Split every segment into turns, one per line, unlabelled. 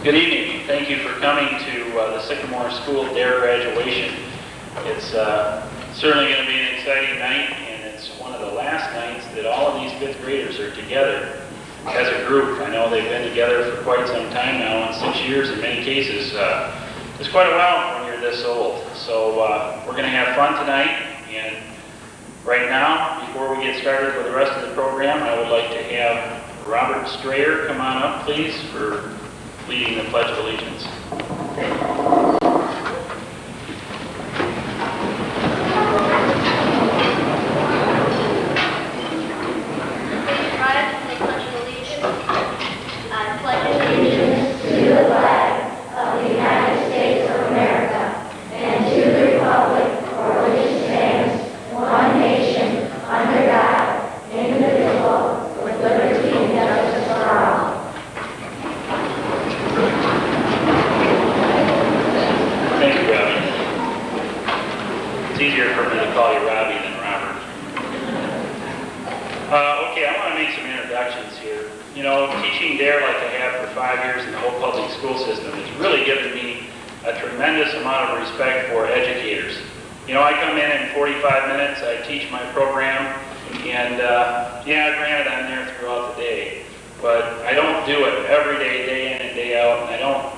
Good evening. Thank you for coming to the Sycamore School DARE graduation. It's certainly going to be an exciting night, and it's one of the last nights that all of these fifth graders are together as a group. I know they've been together for quite some time now, and 6 years in many cases. It's quite a while when you're this old. So we're going to have fun tonight, and right now, before we get started with the rest of the program, I would like to have Robert Strayer come on up, please, for leading the Pledge of Allegiance.
Rise and the Pledge of Allegiance. I pledge allegiance to the flag of the United States of America and to the republic for which it stands, one nation, under God, indivisible, with liberty and justice for all.
Thank you, Robbie. It's easier for me to call you Robbie than Robert. Okay, I want to make some introductions here. You know, teaching DARE like I have for 5 years in the whole public school system has really given me a tremendous amount of respect for educators. You know, I come in 45 minutes, I teach my program, and yeah, granted I'm there throughout the day, but I don't do it every day, day in and day out, and I don't.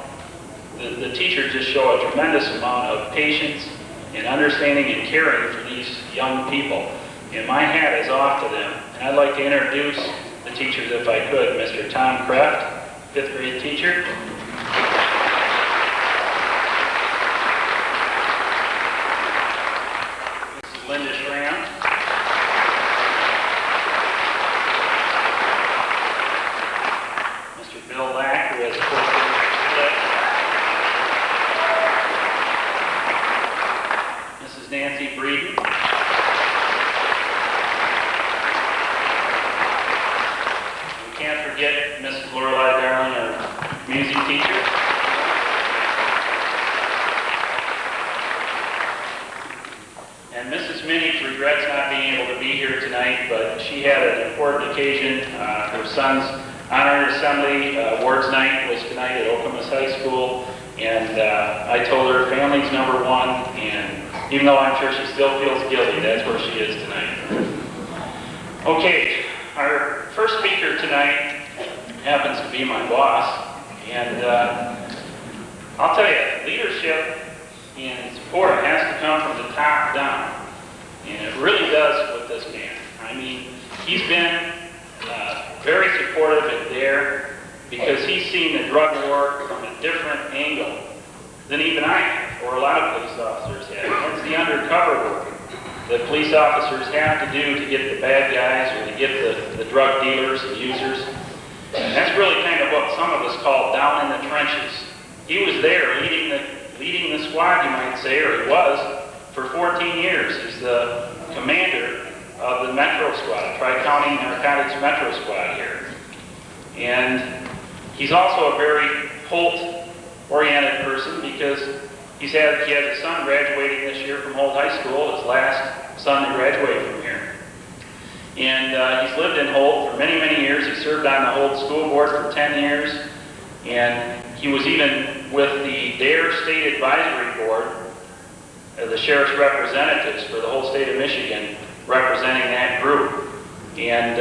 The teachers just show a tremendous amount of patience and understanding and caring for these young people. And my hat is off to them. And I'd like to introduce the teachers, if I could. Mr. Tom Kraft, 5th grade teacher. Mrs. Linda Schramm. Mr. Bill Lack, who has a 4th grade split. Mrs. Nancy Breeden. We can't forget Mrs. Lorelei Darling, our music teacher. And Mrs. Minnick regrets not being able to be here tonight, but she had an important occasion. Her son's honor assembly awards night was tonight at Okemos High School, and I told her family's number one, and even though I'm sure she still feels guilty, that's where she is tonight. Okay, our first speaker tonight happens to be my boss, and I'll tell you, leadership and support has to come from the top down, and it really does with this man. I mean, he's been very supportive in DARE because he's seen the drug war from a different angle than even I have, or a lot of police officers have. That's the undercover work that police officers have to do to get the bad guys or to get the drug dealers and users. And that's really kind of what some of us call down in the trenches. He was there leading the squad, you might say, or he was, for 14 years. He's the commander of the Metro Squad, Tri-County Narcotics Metro Squad here. And he's also a very Holt-oriented person because he has a son graduating this year from Holt High School, his last son to graduate from here. And he's lived in Holt for many, many years. He served on the Holt School Board for 10 years. And he was even with the DARE State Advisory Board, the sheriff's representatives for the whole state of Michigan, representing that group. And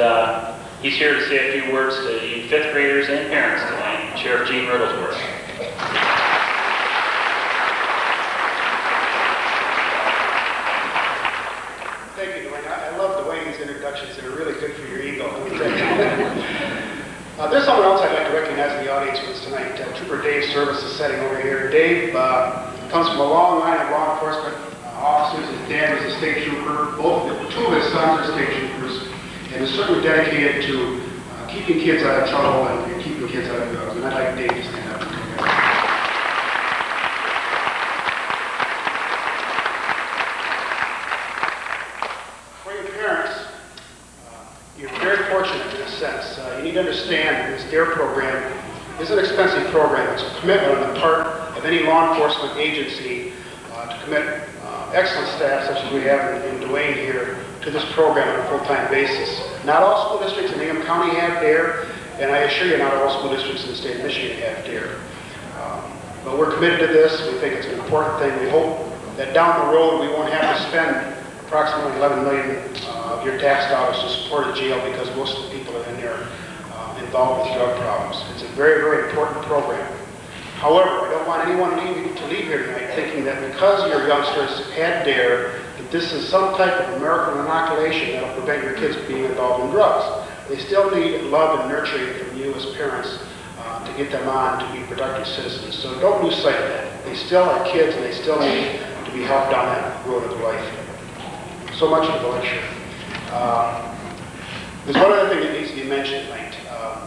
he's here to say a few words to the 5th graders and parents tonight, Sheriff Gene Riddlesworth.
Thank you, Dwayne. I love Dwayne's introductions. They're really good for your ego. There's someone else I'd like to recognize in the audience with us tonight. Trooper Dave Service is sitting over here. Dave comes from a long line of law enforcement officers. His dad was a state trooper. Two of his sons are state troopers, and is certainly dedicated to keeping kids out of trouble and keeping kids out of drugs. And I'd like Dave to stand up. For your parents, you're very fortunate in a sense. You need to understand that this DARE program is an expensive program. It's a commitment on the part of any law enforcement agency to commit excellent staff, such as we have in Dwayne here, to this program on a full-time basis. Not all school districts in Ingham County have DARE, and I assure you not all school districts in the state of Michigan have DARE. But we're committed to this. We think it's an important thing. We hope that down the road we won't have to spend approximately $11 million of your tax dollars to support a jail because most of the people that are in there involved with drug problems. It's a very, very important program. However, I don't want anyone to leave here tonight thinking that because your youngsters had DARE, that this is some type of American inoculation that will prevent your kids being involved in drugs. They still need love and nurturing from you as parents to get them on to be productive citizens. So don't lose sight of that. They still are kids and they still need to be helped down that road of life. So much for the lecture. There's one other thing that needs to be mentioned tonight,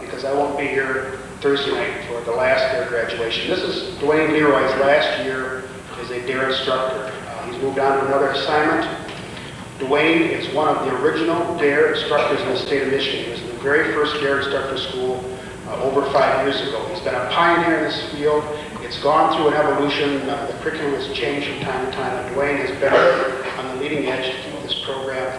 because I won't be here Thursday night for the last DARE graduation. This is Dwayne Leroy's last year as a DARE instructor. He's moved on to another assignment. Dwayne is one of the original DARE instructors in the state of Michigan. He was in the very first DARE instructor school over 5 years ago. He's been a pioneer in this field. It's gone through an evolution. The curriculum has changed from time to time, and Dwayne has been on the leading edge to keep this program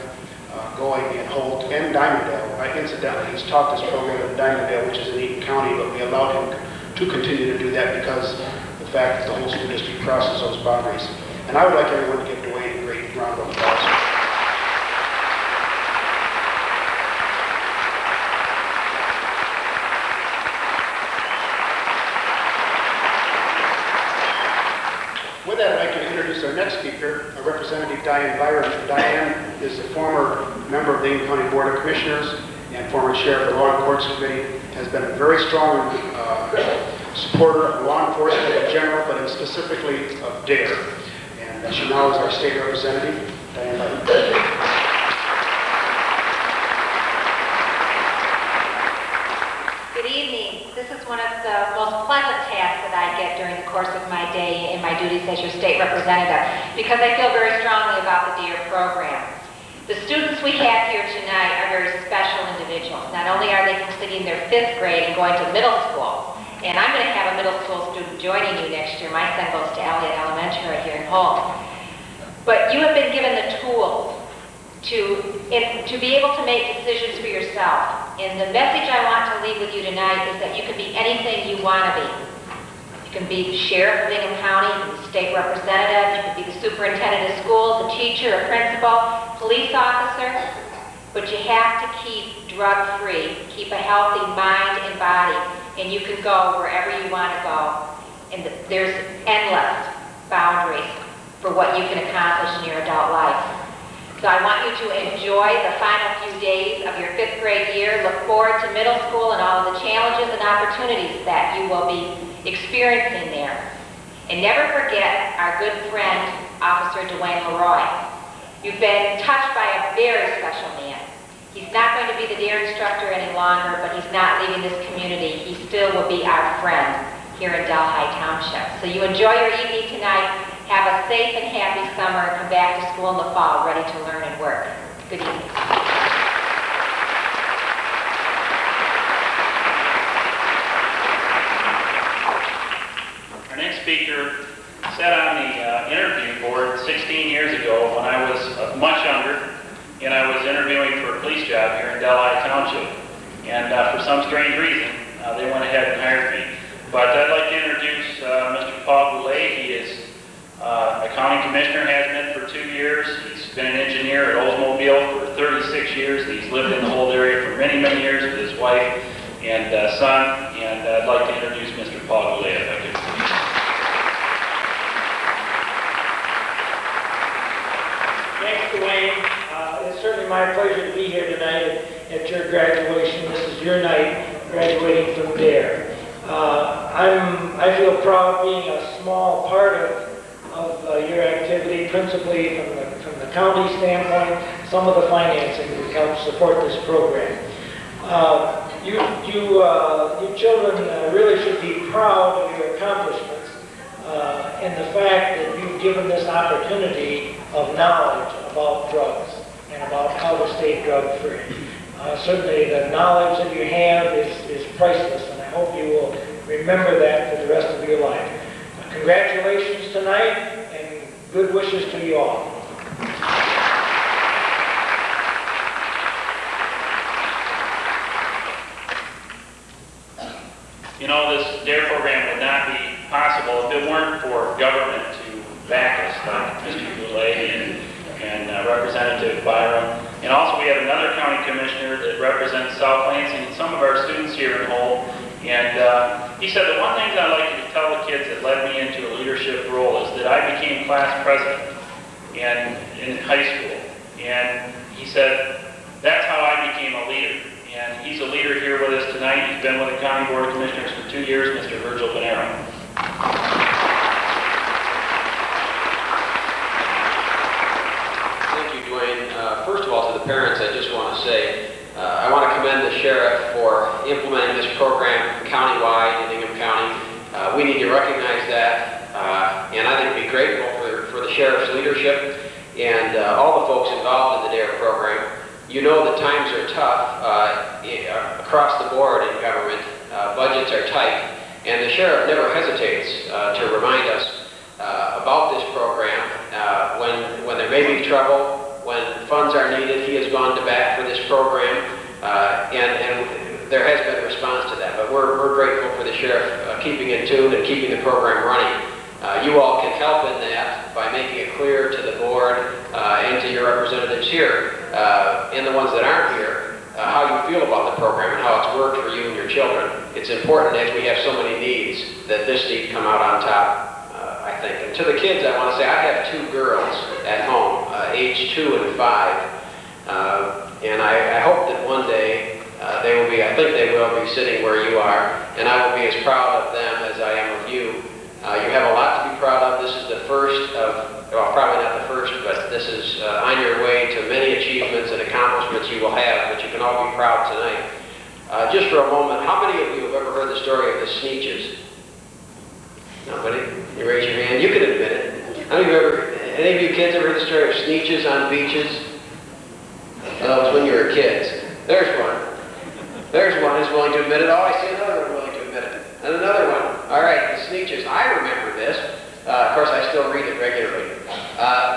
going in Holt and Dimondale. Incidentally, he's taught this program in Dimondale, which is in Eaton County, but we allowed him to continue to do that because of the fact that the whole school district crosses those boundaries. And I would like everyone to give Dwayne a great round of applause. With that, I'd like to introduce our next speaker, Representative Diane Byron. Diane is a former member of the Eaton County Board of Commissioners and former chair of the Law and Courts Committee, has been a very strong supporter of law enforcement in general, but specifically of DARE. And she now is our state representative, Diane Byron.
Good evening. This is one of the most pleasant tasks that I get during the course of my day in my duties as your state representative, because I feel very strongly about the DARE program. The students we have here tonight are very special individuals. Not only are they completing their 5th grade and going to middle school, and I'm going to have a middle school student joining you next year. My son goes to Elliott Elementary here in Holt. But you have been given the tools to be able to make decisions for yourself. And the message I want to leave with you tonight is that you can be anything you want to be. You can be the sheriff of Bingham County, you can be the state representative, you can be the superintendent of schools, a teacher, a principal, police officer, but you have to keep drug-free, keep a healthy mind and body, and you can go wherever you want to go. And there's endless boundaries for what you can accomplish in your adult life. So I want you to enjoy the final few days of your 5th grade year. Look forward to middle school and all of the challenges and opportunities that you will be experiencing there. And never forget our good friend, Officer Dwayne Leroy. You've been touched by a very special man. He's not going to be the DARE instructor any longer, but he's not leaving this community. He still will be our friend here in Delhi Township. So you enjoy your evening tonight. Have a safe and happy summer and come back to school in the fall ready to learn and work. Good evening.
Our next speaker sat on the interview board 16 years ago when I was much younger, and I was interviewing for a police job here in Delhi Township. And for some strange reason, they went ahead and hired me. But I'd like to introduce Mr. Paul Goulet. He is a county commissioner, has been for 2 years. He's been an engineer at Oldsmobile for 36 years. He's lived in the Holt area for many, many years with his wife and son. And I'd like to introduce Mr. Paul Goulet, if I could.
Thanks, Dwayne. It's certainly my pleasure to be here tonight at your graduation. This is your night, graduating from DARE. I feel proud being a small part of your activity, principally from the county standpoint, some of the financing to help support this program. You children really should be proud of your accomplishments and the fact that you've given this opportunity of knowledge about drugs and about how to stay drug-free. Certainly the knowledge that you have is priceless, and I hope you will remember that for the rest of your life. Congratulations tonight, and good wishes to you all.
You know, this DARE program would not be possible if it weren't for government to back us, like Mr. Goulet and Representative Byram. And also we have another county commissioner that represents South Lansing and some of our students here in Hull. And he said the one thing that I'd like you to tell the kids that led me into a leadership role is that I became class president in high school. And he said, that's how I became a leader. And he's a leader here with us tonight. He's been with the County Board of Commissioners for 2 years, Mr. Virgil Bonero.
Thank you, Dwayne. First of all, to the parents, I just want to say, I want to commend the sheriff for implementing this program countywide in Ingham County. We need to recognize that, and I think be grateful for the sheriff's leadership and all the folks involved in the DARE program. You know that times are tough across the board in government. Budgets are tight, and the sheriff never hesitates to remind us about this program. When there may be trouble, when funds are needed, he has gone to bat for this program, and there has been a response to that. But we're grateful for the sheriff keeping in tune and keeping the program running. You all can help in that by making it clear to the board and to your representatives here and the ones that aren't here how you feel about the program and how it's worked for you and your children. It's important as we have so many needs that this need come out on top, I think. And to the kids, I want to say I have 2 girls at home, age 2 and 5, and I hope that one day they will be, I think they will be sitting where you are, and I will be as proud of them as I am of you. You have a lot to be proud of. This is the first of, well, probably not the first, but this is on your way to many achievements and accomplishments you will have, but you can all be proud tonight. Just for a moment, how many of you have ever heard the story of the Sneetches? Nobody? You raise your hand. You can admit it. How many of you any of you kids ever heard the story of Sneetches on beaches? That was when you were kids. There's one. There's one who's willing to admit it. Oh, I see another one willing to admit it. And another one. All right, the Sneetches. I remember this. Of course, I still read it regularly.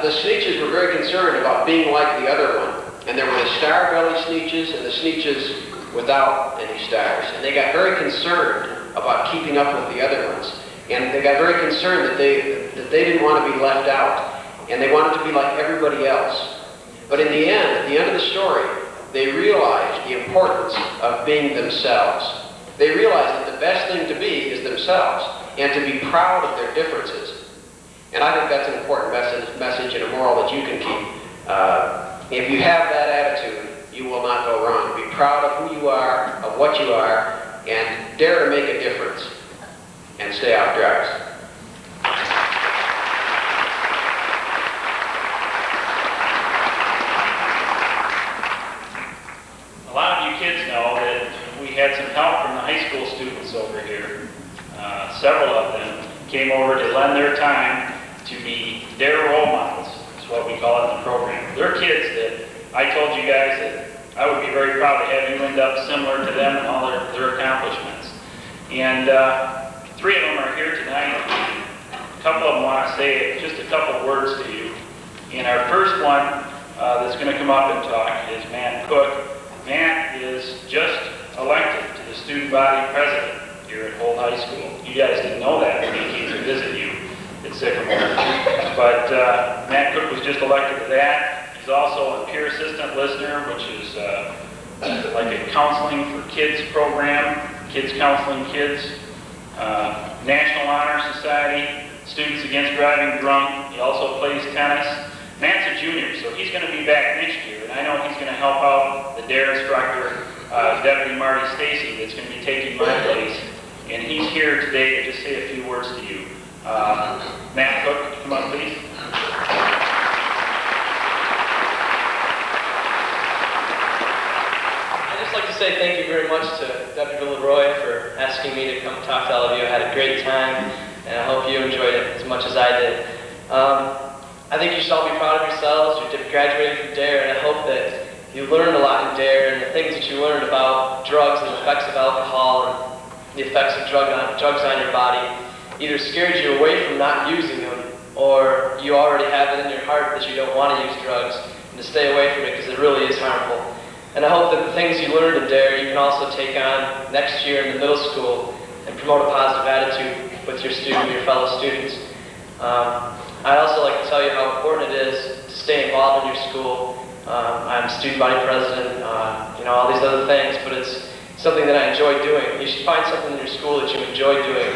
The Sneetches were very concerned about being like the other one. And there were the star-belly Sneetches and the Sneetches without any stars. And they got very concerned about keeping up with the other ones. And they got very concerned that they didn't want to be left out. And they wanted to be like everybody else. But in the end, at the end of the story, they realized the importance of being themselves. They realized that the best thing to be is themselves and to be proud of their differences. And I think that's an important message and a moral that you can keep. If you have that attitude, you will not go wrong. Be proud of who you are, of what you are, and dare to make a difference. And stay off drugs.
A lot of you kids know that we had some help from the high school students over here. Several of them came over to lend their time to be their role models, is what we call it in the program. They're kids that I told you guys that I would be very proud to have you end up similar to them and all their accomplishments. And 3 of them are here tonight. A couple of them want to say just a couple words to you. And our first one that's going to come up and talk is Matt Cook. Matt is just elected to the student body president here at Hull High School. You guys didn't know that when he came to visit you at Sycamore. But Matt Cook was just elected to that. He's also a peer assistant listener, which is like a counseling for kids program, kids counseling kids. National Honor Society, Students Against Driving Drunk. He also plays tennis. Matt's a junior, so he's going to be back next year, and I know he's going to help out the DARE instructor, Deputy Marty Stacy, that's going to be taking my place. And he's here today to just say a few words to you. Matt Cook, come up, please.
I'd just like to say thank you very much to Dr. Villeroy for asking me to come talk to all of you. I had a great time, and I hope you enjoyed it as much as I did. I think you should all be proud of yourselves. You're graduating from DARE, and I hope that you learned a lot in DARE, and the things that you learned about drugs and the effects of alcohol and the effects of drugs on your body either scared you away from not using them, or you already have it in your heart that you don't want to use drugs, and to stay away from it because it really is harmful. And I hope that the things you learned in DARE you can also take on next year in the middle school and promote a positive attitude with your student, your fellow students. I'd also like to tell you how important it is to stay involved in your school. I'm student body president, all these other things, but it's something that I enjoy doing. You should find something in your school that you enjoy doing,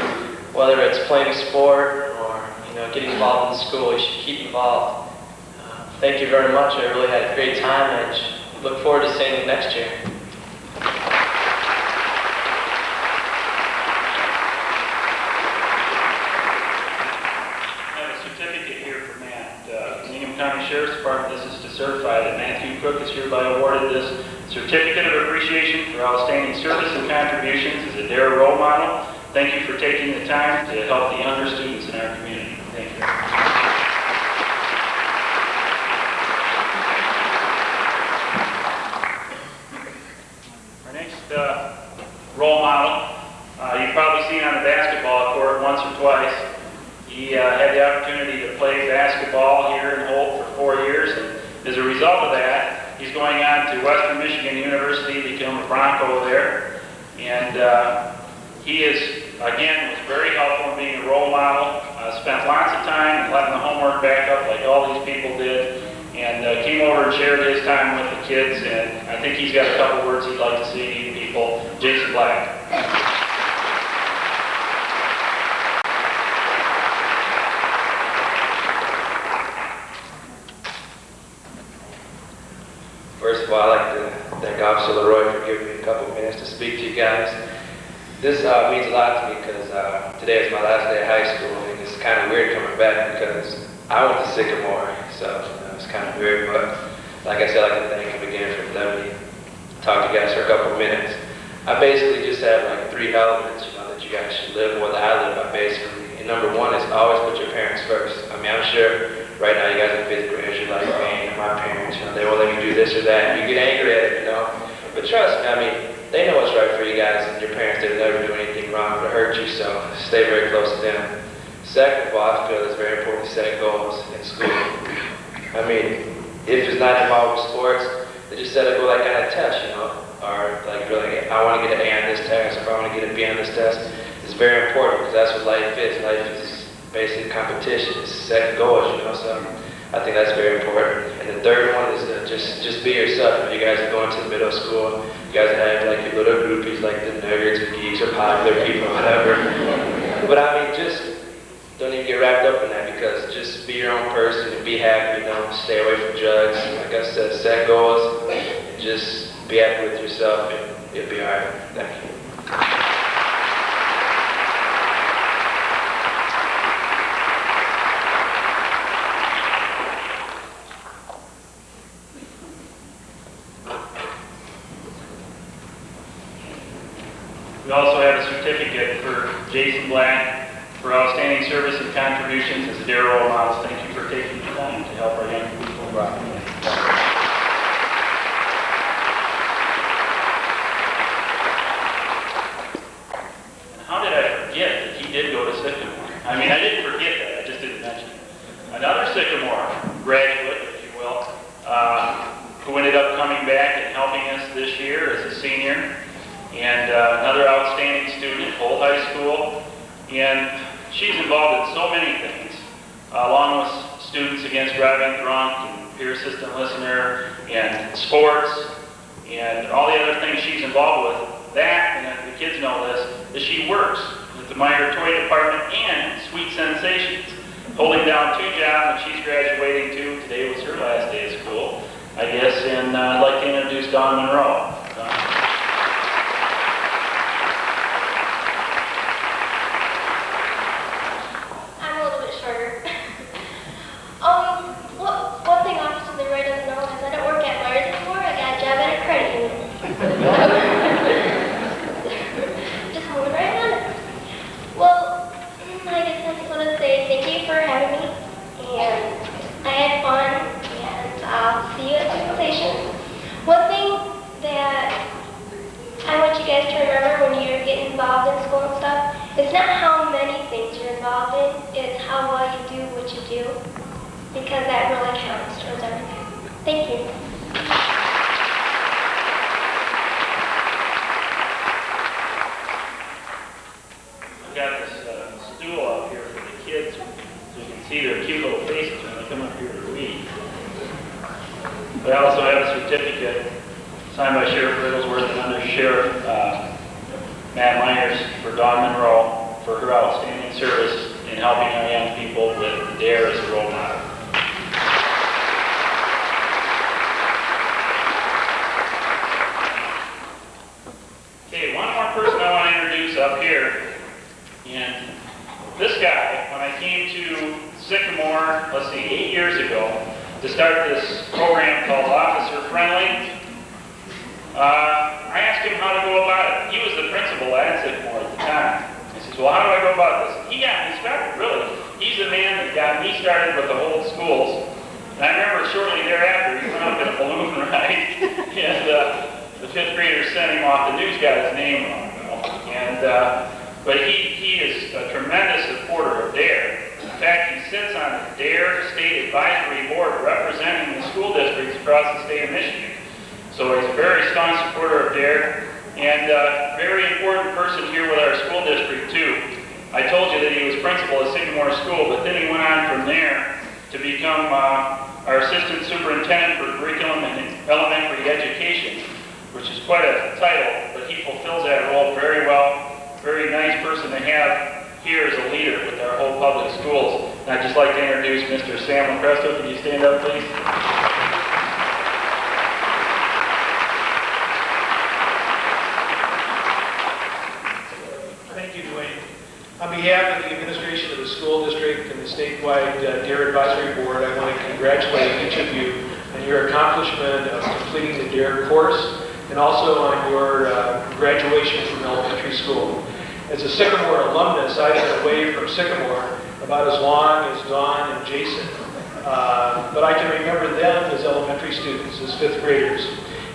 whether it's playing a sport or getting involved in the school. You should keep involved. Thank you very much. I really had a great time, and I look forward to seeing you next year.
County Sheriff's Department. This is to certify that Matthew Cook is hereby awarded this certificate of appreciation for outstanding service and contributions as a DARE role model. Thank you for taking the time to help the younger students in our community. Thank you. Our next role model, you've probably seen on the basketball court once or twice. He had the opportunity to play basketball here in Holt for 4 years, and as a result of that, he's going on to Western Michigan University to become a Bronco there. And he is, again, was very helpful in being a role model, spent lots of time letting the homework back up like all these people did, and came over and shared his time with the kids, and I think he's got a couple words he'd like to say to you people. Jason Black.
First of all, I'd like to thank Officer Leroy for giving me a couple of minutes to speak to you guys. This means a lot to me because today is my last day of high school, and it's kind of weird coming back because I went to Sycamore, so it's kind of weird, but like I said, I'd like to thank him again for letting me talk to you guys for a couple of minutes. I basically just have like 3 elements, that you guys should live what I live by basically. And number 1 is always put your parents first. I mean, I'm sure right now you guys in 5th grade, you're like, man, my parents, they won't let me do this or that. And you get angry at it, But trust me, I mean, they know what's right for you guys, and your parents, they'll never do anything wrong to hurt you, so stay very close to them. Second of all, I feel it's very important to set goals in school. I mean, if it's not involved with sports, they just set a goal like on a test, or like really, I want to get an A on this test, or if I want to get a B on this test. It's very important because that's what life is. Life is basically competition. It's setting goals, so I think that's very important. And the third one is to just be yourself. When you guys are going to the middle school, you guys have like your little groupies, like the nerds or geeks or popular people, whatever. But I mean, just don't even get wrapped up in that, because just be your own person and be happy, stay away from drugs. Like I said, set goals and just be happy with yourself, and you'll be all right. Thank you.
We also have a certificate for Jason Black for outstanding service and contributions as a DARE role model. Thank you for taking the time to help our young people. How did I forget that he did go to Sycamore? I mean, I didn't forget that, I just didn't mention it. Another Sycamore graduate, if you will, who ended up coming back and helping us this year as a senior. And another outstanding student at Holt High School. And she's involved in so many things, along with Students Against Driving Drunk and Peer Assistant Listener and sports and all the other things she's involved with. That, and the kids know this, is she works at the Meyer Toy Department and Sweet Sensations, holding down 2 jobs that she's graduating to. Today was her last day of school, I guess, and I'd like to introduce Dawn Monroe.
One thing Officer Leroy doesn't know is I don't work at Myers anymore. I got a job at a credit union. Just moving right on it. Well, I guess I just want to say thank you for having me. And I had fun. And I'll see you at Central Station. One thing that I want you guys to remember when you're getting involved in school and stuff, it's not how many things you're involved in, it's how well you do what you do. Because that really counts towards everything. Thank you.
I've got this stool up here for the kids so you can see their cute little faces when they come up here to read. But I also have a certificate signed by Sheriff Wigglesworth and Under Sheriff Matt Myers for Dawn Monroe for her outstanding service in helping our young people with DARE as a role model. Okay, one more person I want to introduce up here. And this guy, when I came to Sycamore, 8 years ago, to start this program called Officer Friendly, I asked him how to go about it. He was the principal at Sycamore at the time. I said, well, how do I go about this? He got me started, really. He's the man that got me started with the whole schools. And I remember shortly thereafter, he went up in a balloon ride, and the fifth graders sent him off. The news got his name wrong, but he is a tremendous supporter of DARE. In fact, he sits on the DARE State Advisory Board representing the school districts across the state of Michigan. So he's a very strong supporter of DARE and a very important person here with our school district too. I told you that he was principal at Sycamore School, but then he went on from there to become our assistant superintendent for curriculum and elementary education, which is quite a title, but he fulfills that role very well. Very nice person to have here as a leader with our whole public schools. And I'd just like to introduce Mr. Sam LaCresto. Can you stand up, please?
Thank you, Dwayne. On behalf of the administration of the school district and the statewide DARE Advisory Board, I want to congratulate each of you on your accomplishment of completing the DARE course and also on your graduation from elementary school. As a Sycamore alumnus, I've been away from Sycamore about as long as Dawn and Jason. But I can remember them as elementary students, as fifth graders.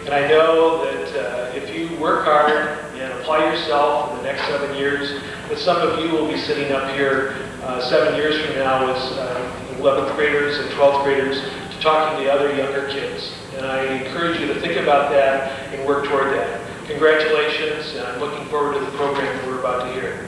And I know that if you work hard and apply yourself in the next 7 years, that some of you will be sitting up here 7 years from now as 11th graders and 12th graders to talking to other younger kids. And I encourage you to think about that and work toward that. Congratulations, and I'm looking forward to the program that we're about to hear.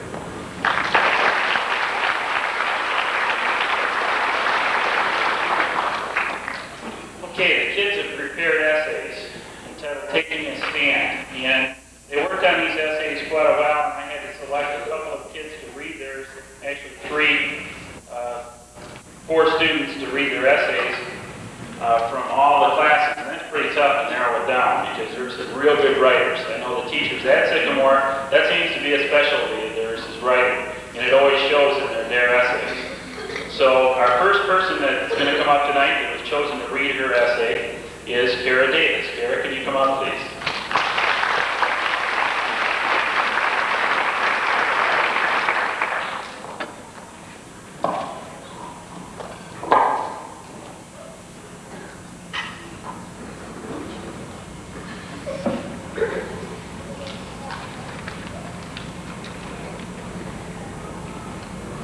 Okay, the kids have prepared essays entitled Taking a Stand, and they worked on these essays quite a while, and I had to select a couple of kids to read theirs, actually four students to read their essays from all the classes, and that's pretty tough to narrow it down because there's some real good writers. I know the teachers at Sycamore, that seems to be a specialty of theirs is writing, and it always shows in their essays. So our first person that's going to come up tonight that was chosen to read her essay is Kara Davis. Kara, can you come up, please?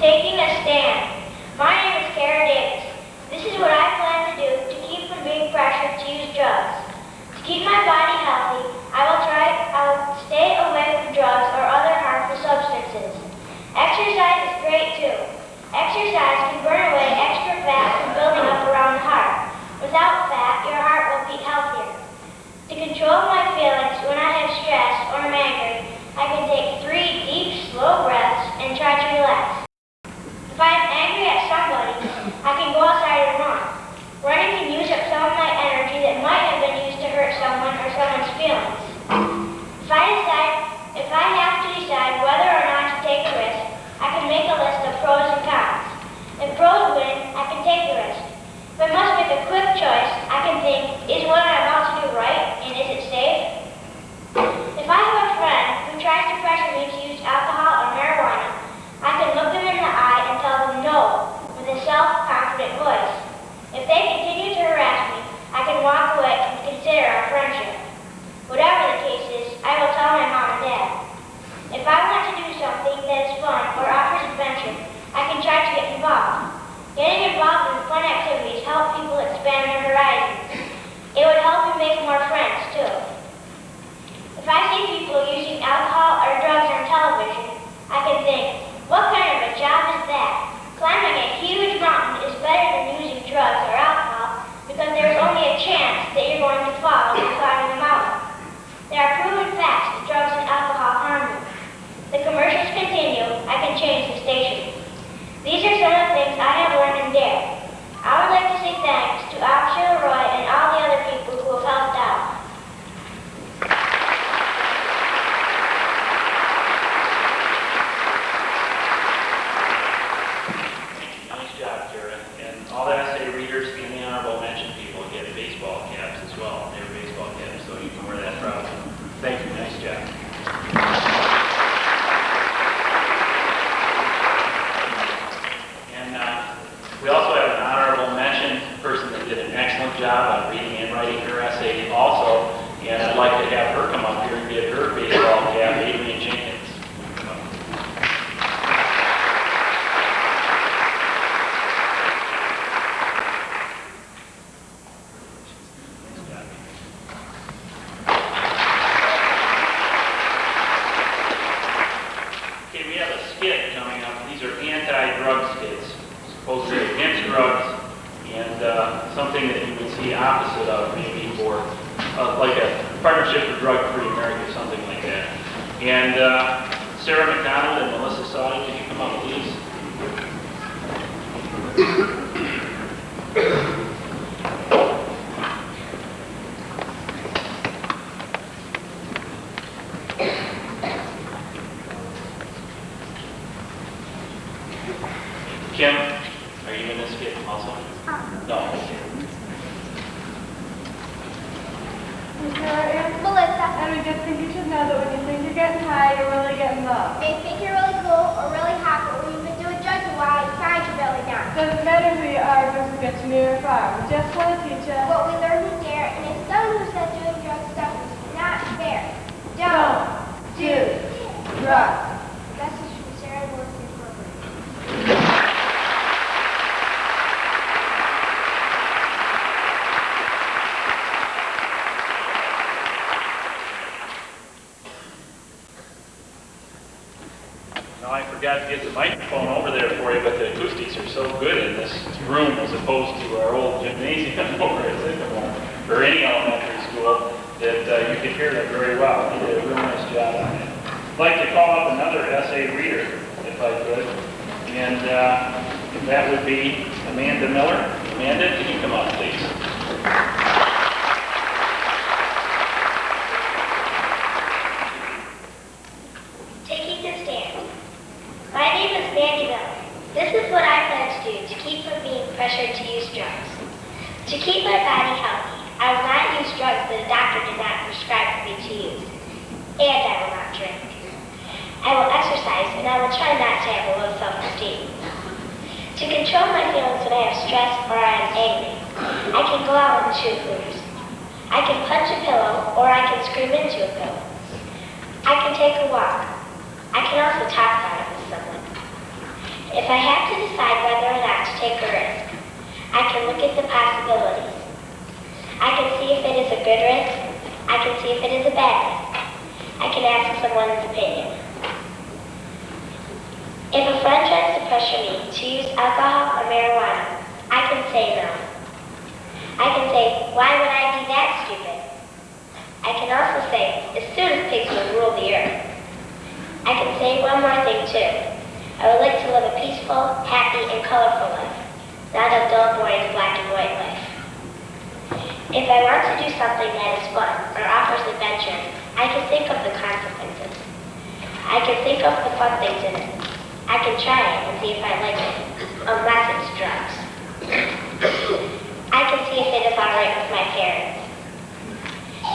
Taking a stand. My name is Kara Davis. This is what I plan to do to keep from being pressured to use drugs. To keep my body healthy, I'll stay away from drugs or other harmful substances. Exercise is great too. Exercise can burn away extra fat from building up around the heart. Without fat, your heart will beat healthier. To control my feelings when I have stress or am angry, I can take 3 deep, slow breaths and try to relax. If I am angry at somebody, I can go outside and run. Running can use up some of my energy that might have been used to hurt someone or someone's feelings. If I have to decide whether or not to take a risk, I can make a list of pros and cons. If pros win, I can take the risk. If I must make a quick choice, I can think, is what I'm about to do right, and is it safe? If I have a friend who tries to pressure me to use alcohol or marijuana, I can look them in the eye and tell them no, with a self-confident voice. If they continue to harass me, I can walk away and consider our friendship. Whatever the case is, I will tell my mom and dad. If I want to do something that is fun or offers adventure, I can try to get involved. Getting involved in fun activities help people expand their horizons. It would help me make more friends, too. If I see people using alcohol or drugs on television, I can think, what kind of a job is Basic Station. These are some of the things I have learned in DARE. I would like to say thanks to Officer Roy and all the other people who have helped out.
Nice job, Kara. And all the essay readers and the honorable mention people get baseball caps as well. They were baseball caps, so you can wear that proud. Thank you. Nice job. And we also have an honorable mention person that did an excellent job on reading and writing her essay also. And I'd like to have her come up here and get her baseball cap, Adrian Jenkins. Okay, we have a skit coming up. These are anti-drug skits, supposed to be against drugs, and something that you would see opposite of maybe for like a partnership for drug-free America, something like that. And Sarah McDonald and Melissa Sauty, can you come up, please? Kim, are you in this skit also? No.
Melissa.
And we just think you should know that when you think you're getting high, you're really getting low.
They think you're really cool or really hot, but when you've been doing drugs a while, you find you're really down.
Doesn't matter who you are, just get you near or far. We just want to teach you.
What we learned in DARE, and it's someone who said doing drug stuff is not fair.
Don't do drugs.
Message from Sarah Morrison Program.
Now, I forgot to get the microphone over there for you, but the acoustics are so good in this room as opposed to our old gymnasium over at Sycamore, or any elementary school, that you can hear them very well. You did a real nice job on it. I'd like to call up another essay reader, if I could, and that would be Amanda Miller. Amanda, can you come up, please?
Taking the stand. My name is Mandy Miller. This is what I plan to do to keep from being pressured to use drugs. To keep my body healthy, I will not use drugs that a doctor did not prescribe for me to use. And I will not drink. I will exercise, and I will try not to have a low self-esteem. To control my feelings when I have stress or I am angry, I can go out and shoot hooters. I can punch a pillow, or I can scream into a pillow. I can take a walk. I can also talk about it with someone. If I have to decide whether or not to take a risk, I can look at the possibilities. I can see if it is a good risk. I can see if it is a bad risk. I can ask someone's opinion. If a friend tries to pressure me to use alcohol or marijuana, I can say no. I can say, why would I be that stupid? I can also say, as soon as pigs will rule the earth. I can say one more thing too. I would like to live a peaceful, happy, and colorful life, not a dull, boring, black and white life. If I want to do something that is fun or offers adventure, I can think of the consequences. I can think of the fun things in it. I can try it and see if I like it, unless it's drugs. I can see if it is alright with my parents.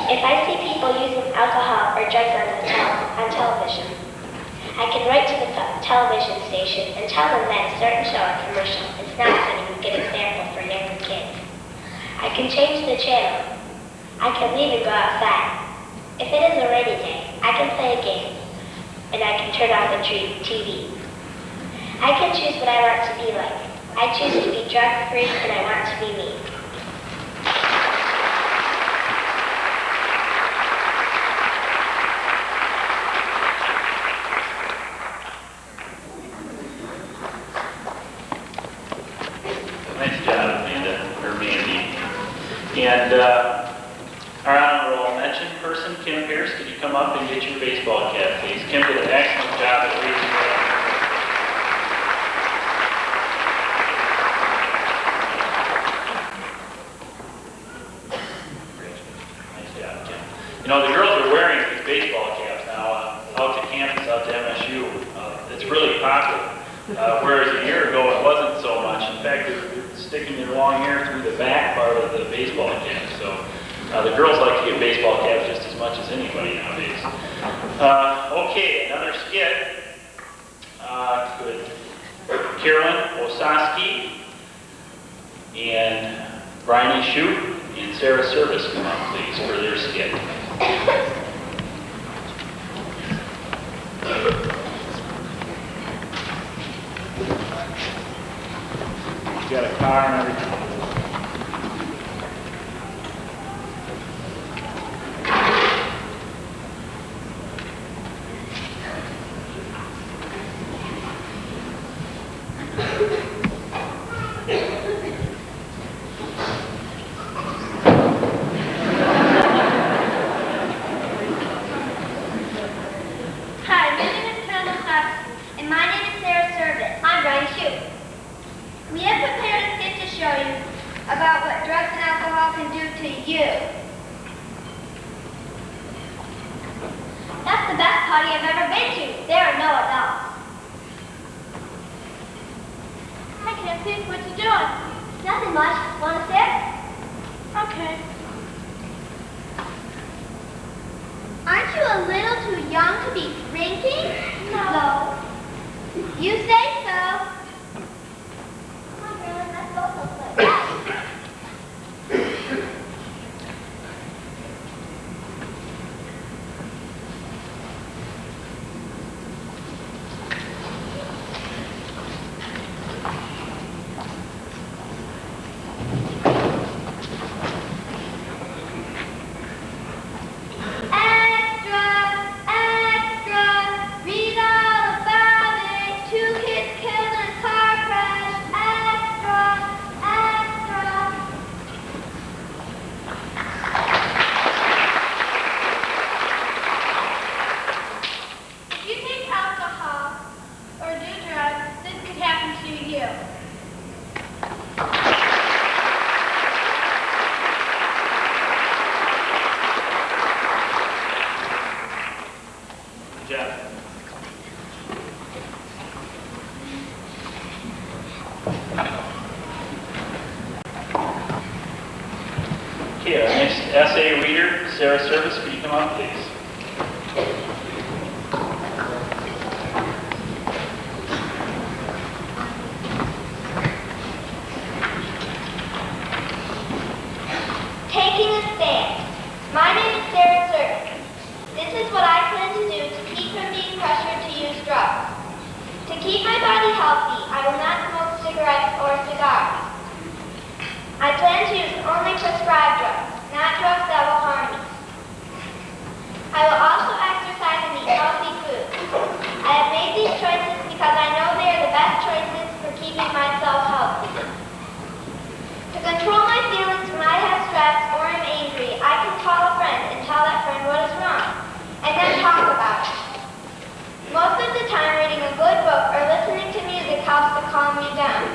If I see people using alcohol or drugs on television, I can write to the television station and tell them that a certain show or commercial is not setting a good example for younger kids. I can change the channel. I can leave and go outside. If it is a rainy day, I can play a game, and I can turn off the TV. I can choose what I want to be like. I choose to be drug-free, and I want to be me.
Nice job, Amanda, or Mandy. And our honorable mention person, Kim Pierce, could you come up and get your baseball cap, please? Kim did an excellent job at reading that. Whereas a year ago, it wasn't so much. In fact, they're sticking their long hair through the back part of the baseball cap. So the girls like to get baseball caps just as much as anybody nowadays. Okay, another skit. Could Carolyn Osaski and Bryony Shoup and Sarah Service come up, please, for their skit. Got a car and everything.
Hi, my name is Carolyn Osaski, and my name is Sarah Service. I'm Bryony Shoup. We have prepared a skit to show you about what drugs and alcohol can do to you. That's the best party I've ever been to. There are no adults. I can't see what you're doing. Nothing much. Want a sip? Okay. Aren't you a little too young to be drinking? No. You say so. Come on, girl, let's go someplace. Extra, extra, read all about it. 2 kids killed in a car crash. Extra, extra. If you take alcohol or do drugs, this could happen to you.
Jeff. Okay, our next essay reader, Sarah Service, could you come up, please?
Taking a stand. My name is Sarah Service. This is what I plan to do to keep from being pressured to use drugs. To keep my body healthy, I will not smoke cigarettes or cigars. I plan to use only prescribed drugs, not drugs that will harm me. I will also exercise and eat healthy food. I have made these choices because I know they are the best choices for keeping myself healthy. To control my feelings when I have stress or am angry, I can call a friend and tell that friend what is wrong, and then talk about it. Most of the time, reading a good book or listening to music helps to calm me down.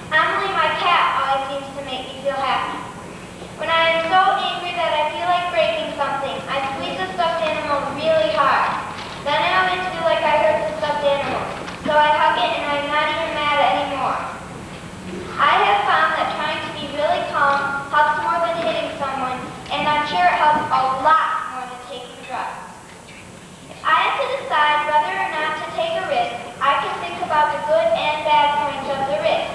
Emily, my cat, always seems to make me feel happy. When I am so angry that I feel like breaking something, I squeeze a stuffed animal really hard. Then I always feel like I hurt the stuffed animal, so I hug it and I'm not even mad anymore. I have found that trying to be really calm helps more than hitting someone, and I'm sure it helps a lot more than taking drugs. If I have to decide whether or not to take a risk, I can think about the good and bad points of the risk.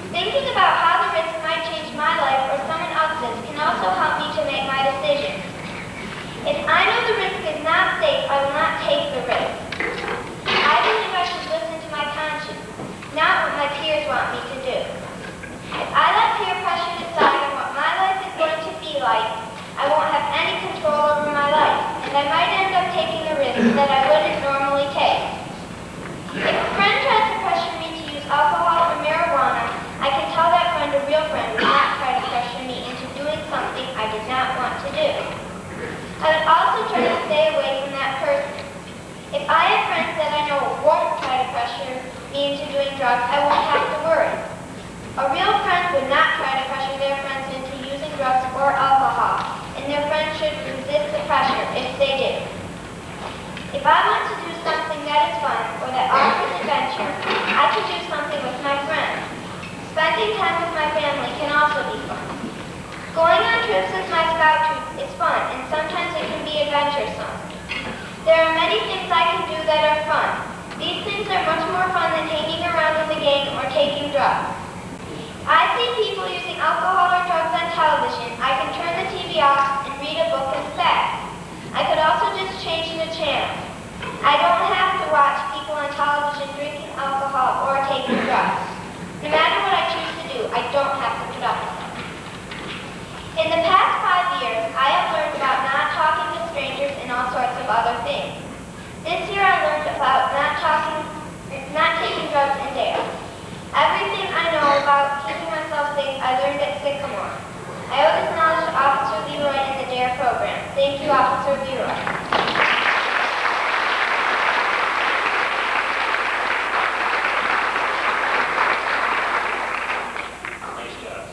Thinking about how the risk might change my life or someone else's can also help me to make my decision. If I know the risk is not safe, I will not take the risk. I believe I should listen to my conscience, not what my peers want me to do. If I let peer pressure decide on what my life is going to be like, I won't have any control over my life, and I might end up taking a risk that I wouldn't normally take. If a friend tries to pressure me to use alcohol or marijuana, I can tell that friend a real friend would not try to pressure me into doing something I did not want to do. I would also try to stay away from that person. If I have friends that I know won't try to pressure me into doing drugs, I won't have to worry. A real friend would not try to pressure their friends into using drugs or alcohol, and their friends should resist the pressure if they do. If I want to do something that is fun or that offers adventure, trips with my scout troop is fun, and sometimes it can be adventuresome. There are many things I can do that are fun. These things are much more fun than hanging around with the gang or taking drugs. I see people using alcohol or drugs on television. I can turn the TV off and read a book instead. I could also just change the channel. I don't have to watch people on television drinking alcohol or taking drugs. No matter what I choose to do, I don't have to put up with it. In the past 5 years, I have learned about not talking to strangers and all sorts of other things. This year I learned about not taking drugs and dare. Everything I know about keeping myself safe, I learned at Sycamore. I owe this knowledge to Officer Leroy and the DARE program. Thank you, Officer Leroy.
Nice job.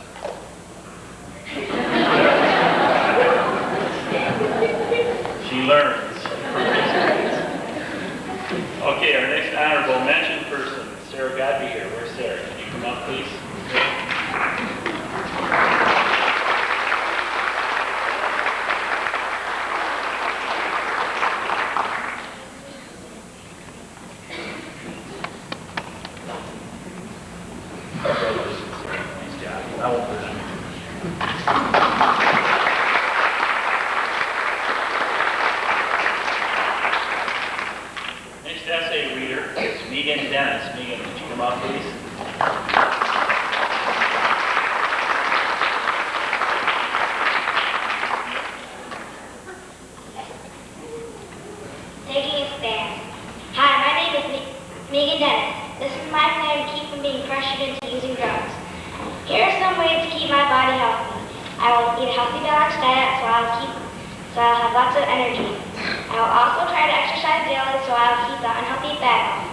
She learns. Okay, our next honorable mention person, Sarah Godby here. Where's Sarah? Can you come up, please? Nice job. I won't present. Next essay reader is Megan Dennis. Megan, would you come up, please?
Taking a stand. Hi, my name is Megan Dennis. This is my plan to keep from being pressured into using drugs. Here are some ways to keep my body healthy. I will eat a healthy balanced diet so I'll have lots of energy. I will also try to exercise daily so I'll keep the unhealthy fat off.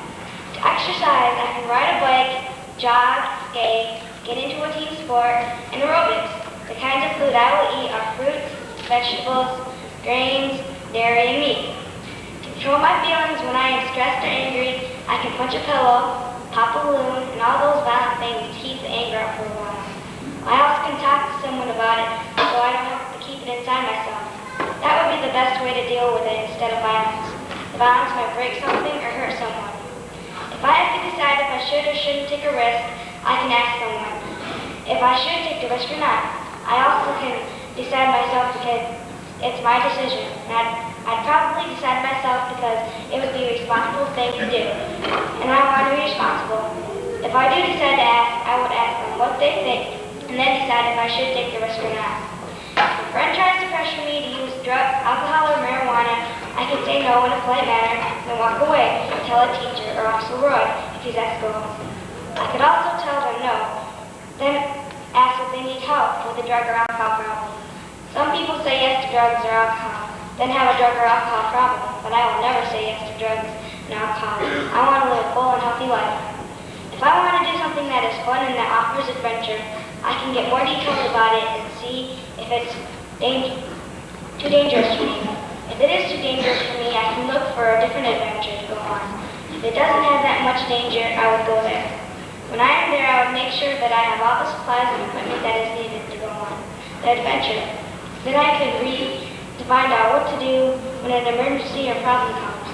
To exercise, I can ride a bike, jog, skate, get into a team sport, and aerobics. The kinds of food I will eat are fruits, vegetables, grains, dairy, and meat. To control my feelings when I am stressed or angry, I can punch a pillow, pop a balloon, and all those violent things to keep the anger up for a while. I also can talk to someone about it so I don't have to keep it inside myself. That would be the best way to deal with it instead of violence. The violence might break something or hurt someone. If I have to decide if I should or shouldn't take a risk, I can ask someone if I should take the risk or not. I also can decide myself because it's my decision. And I'd probably decide myself because it would be a responsible thing to do. And I want to be responsible. If I do decide to ask, I would ask them what they think and then decide if I should take the risk or not. If a friend tries to pressure me to use drugs, alcohol, or marijuana, I can say no in a polite manner, then walk away and tell a teacher or Officer Roy if he's at school. I could also tell them no, then ask if they need help with a drug or alcohol problem. Some people say yes to drugs or alcohol, then have a drug or alcohol problem, but I will never say yes to drugs and alcohol. I want to live a full and healthy life. If I want to do something that is fun and that offers adventure, I can get more details about it and see if it's too dangerous for me. If it is too dangerous for me, I can look for a different adventure to go on. If it doesn't have that much danger, I would go there. When I am there, I would make sure that I have all the supplies and equipment that is needed to go on the adventure. Then I could read to find out what to do when an emergency or problem comes.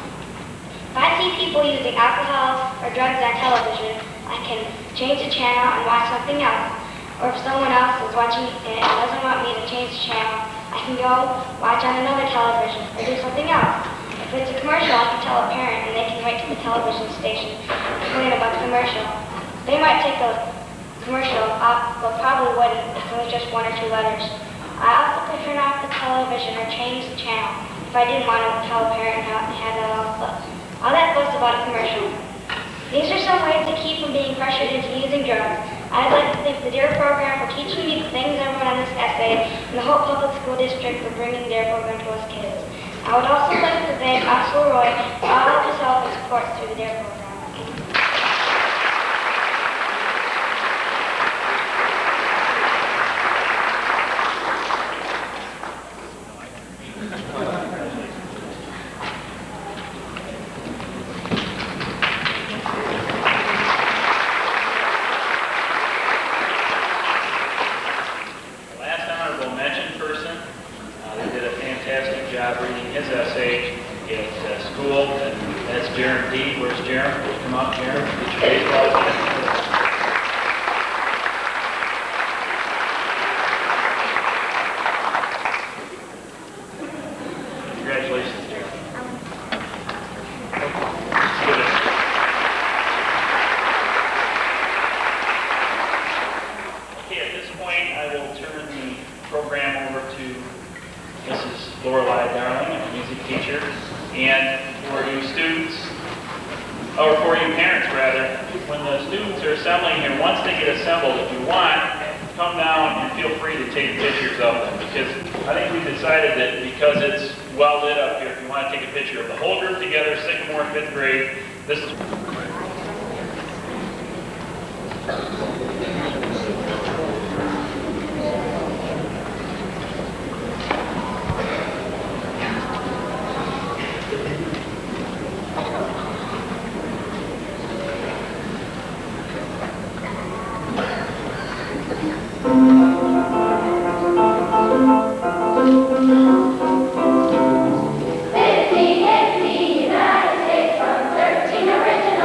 If I see people using alcohol or drugs on television, I can change the channel and watch something else. Or if someone else is watching it and doesn't want me to change the channel, I can go watch on another television or do something else. If it's a commercial, I can tell a parent and they can write to the television station and complain about the commercial. They might take the commercial off, but probably wouldn't if it was just 1 or 2 letters. I also could turn off the television or change the channel if I didn't want to tell a parent how to have that all that fuss about a commercial. These are some ways to keep from being pressured into using drugs. I'd like to thank the DARE program for teaching me the things I wrote on this essay and the Hope Public School District for bringing the DARE program to us kids. I would also like to thank Officer Roy for all of his help and support through the DARE program.
And for you students, or for you parents rather, when the students are assembling here, once they get assembled, if you want, come down and feel free to take pictures of them, because I think we decided that because it's well lit up here, if you want to take a picture of the whole group together, Sycamore 5th grade, this is...
United States from 13 original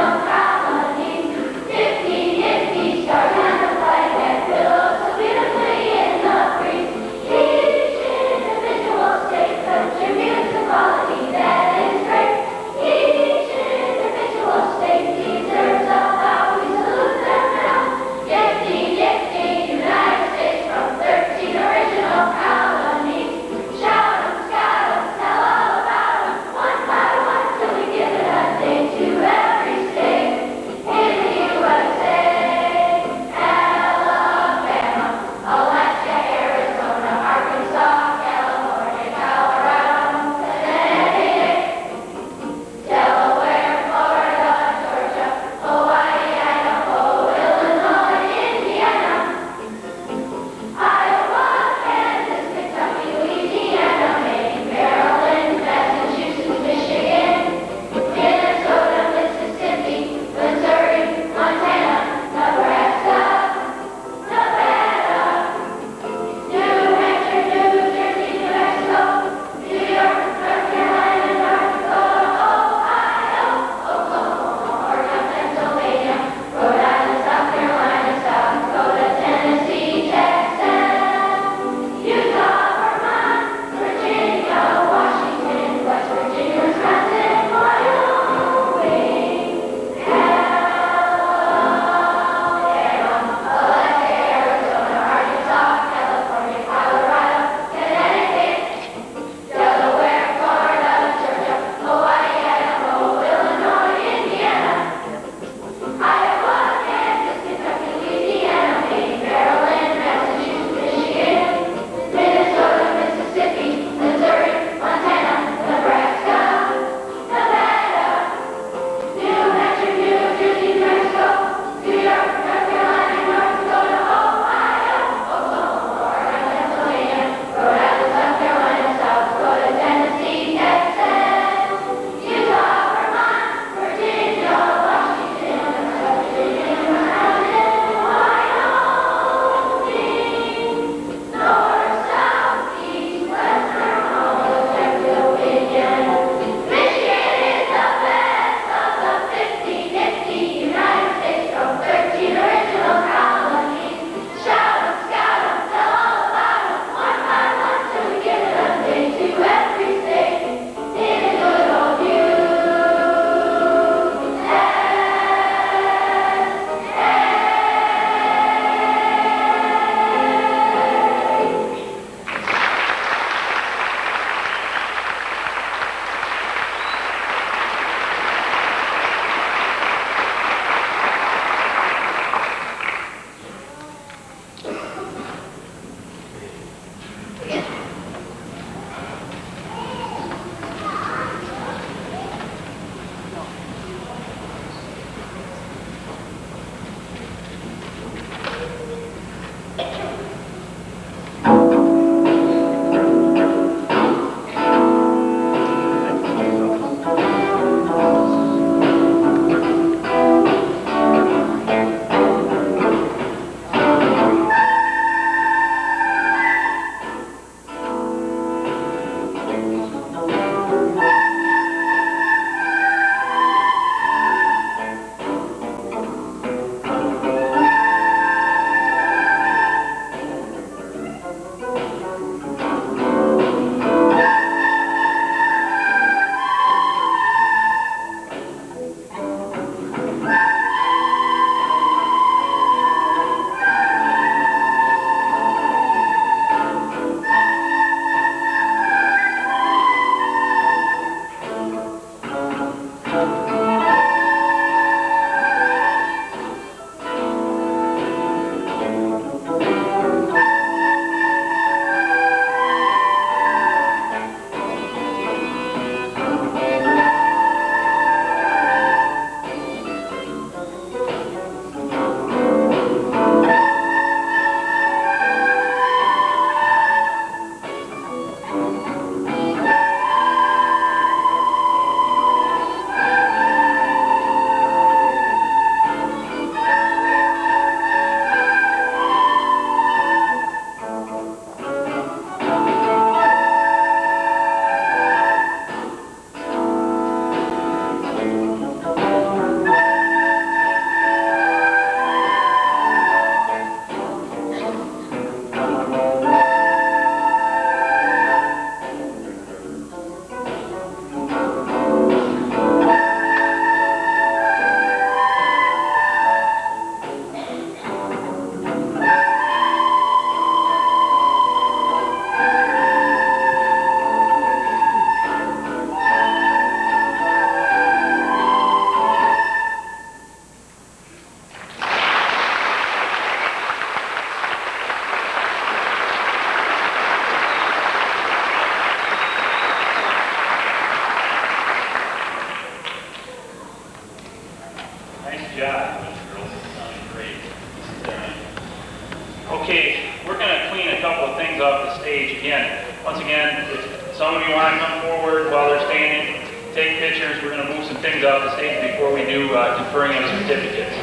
things off the stage. Again, once again, if some of you want to come forward while they're standing, take pictures. We're going to move some things off the stage before we do conferring of certificates.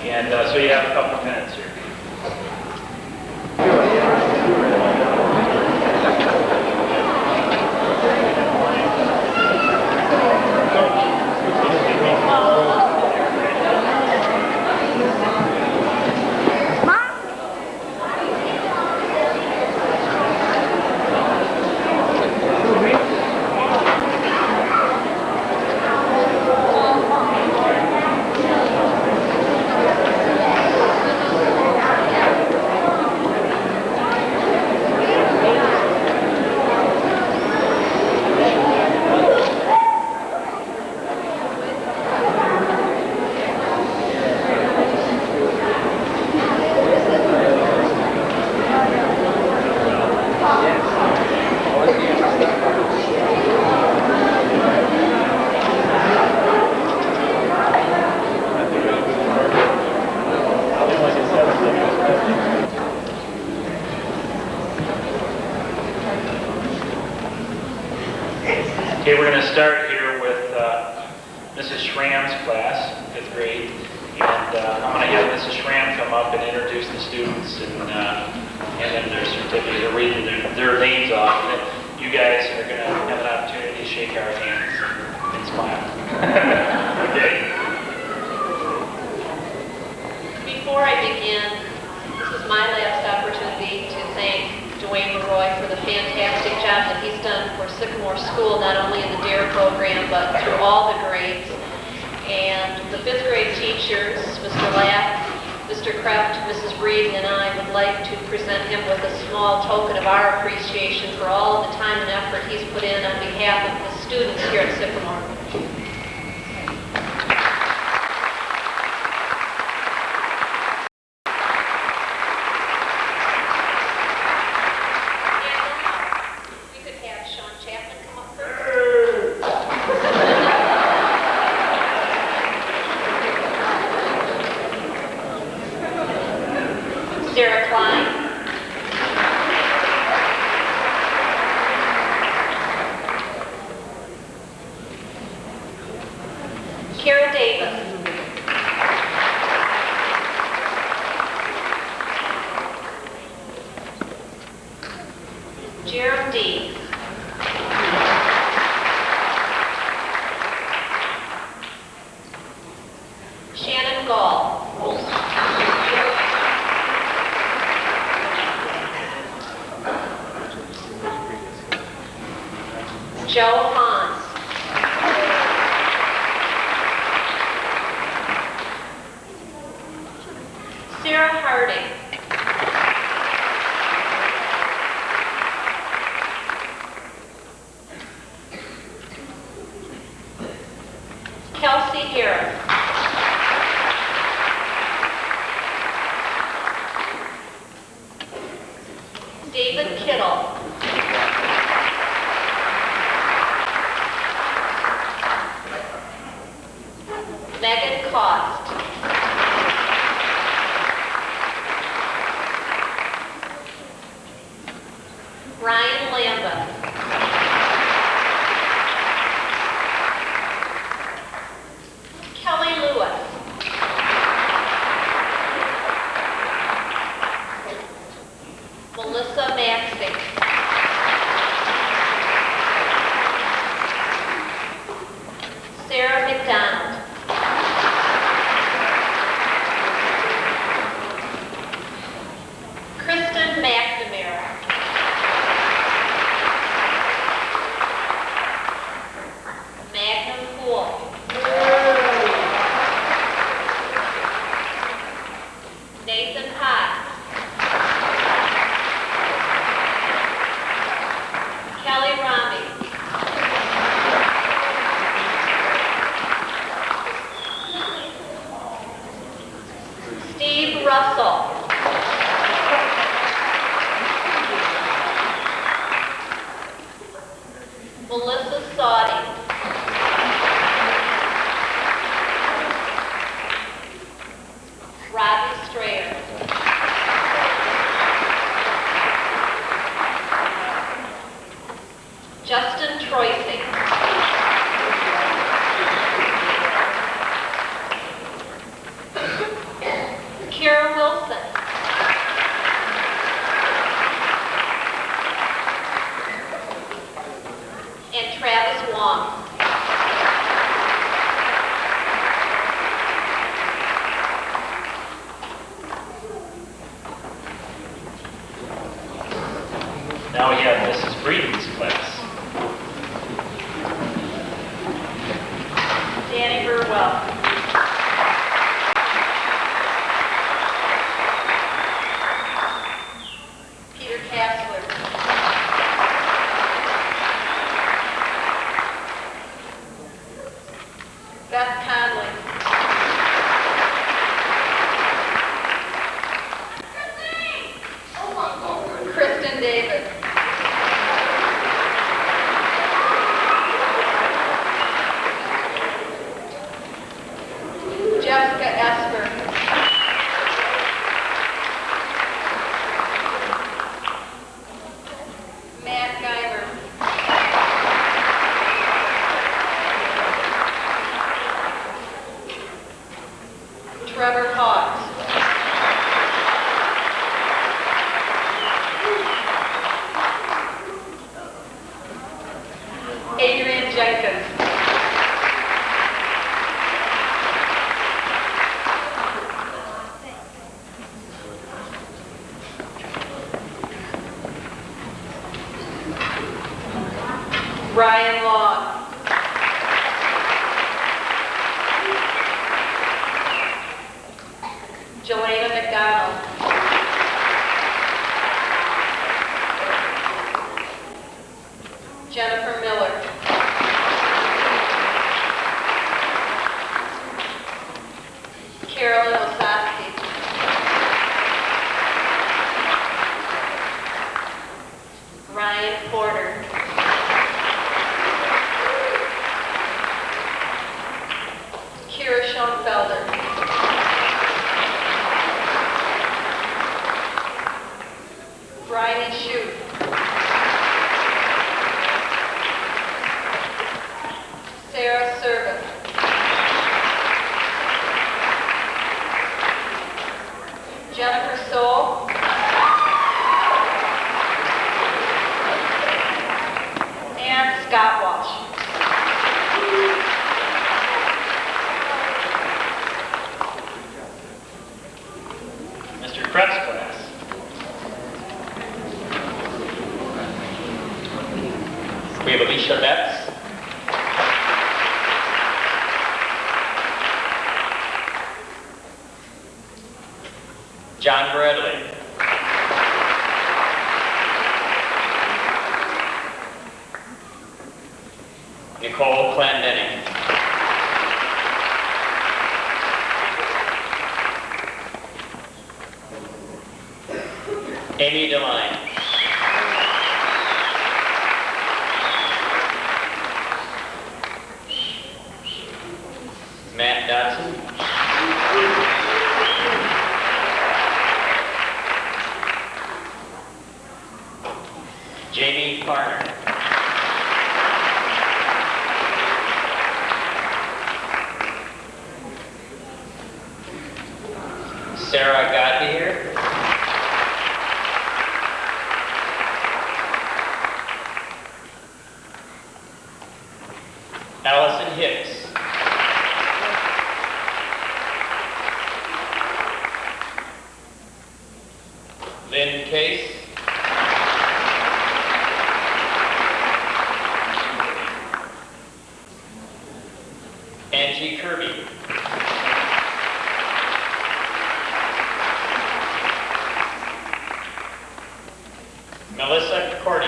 And so you have a couple of minutes here. Okay, we're going to start here with Mrs. Schramm's class, 5th grade. And I'm going to have Mrs. Schramm come up and introduce the students and then their certificate, or read their names off. And then you guys are going to have an opportunity to shake our hands and smile. Okay?
Before I begin, this is my last opportunity to thank Dwayne Leroy for the fantastic job that he's done for Sycamore School, not only in the DARE program, but through all the grades. And the 5th grade teachers, Mr. Lapp, Mr. Kreft, Mrs. Breeden, and I would like to present him with a small token of our appreciation for all of the time and effort he's put in on behalf of the students here at Sycamore. Wilson. And Travis Wong.
Now we have Mrs. Breeden's class.
Danny Burwell. Peter Kassler. Beth Conley. Kristen David. Jessica Esper. Matt Geimer. Trevor Hawks. Adrian Jenkins. Ryan Long. Jelena McDonald. Jennifer Miller. Carolyn Osofsky. Ryan Porter. Kira Schoenfelder. Bryony Shute. Sarah Service. Jennifer Soule. And Scott Walsh.
Mr. Krebs' class. We have Alicia Betts. John Bradley. Nicole Clendenning. Amy Deline. Matt Dodson. Jamie Farner. Sarah Godbeer. Allison Hicks. Lynn Case. Angie Kirby. Melissa Cordy.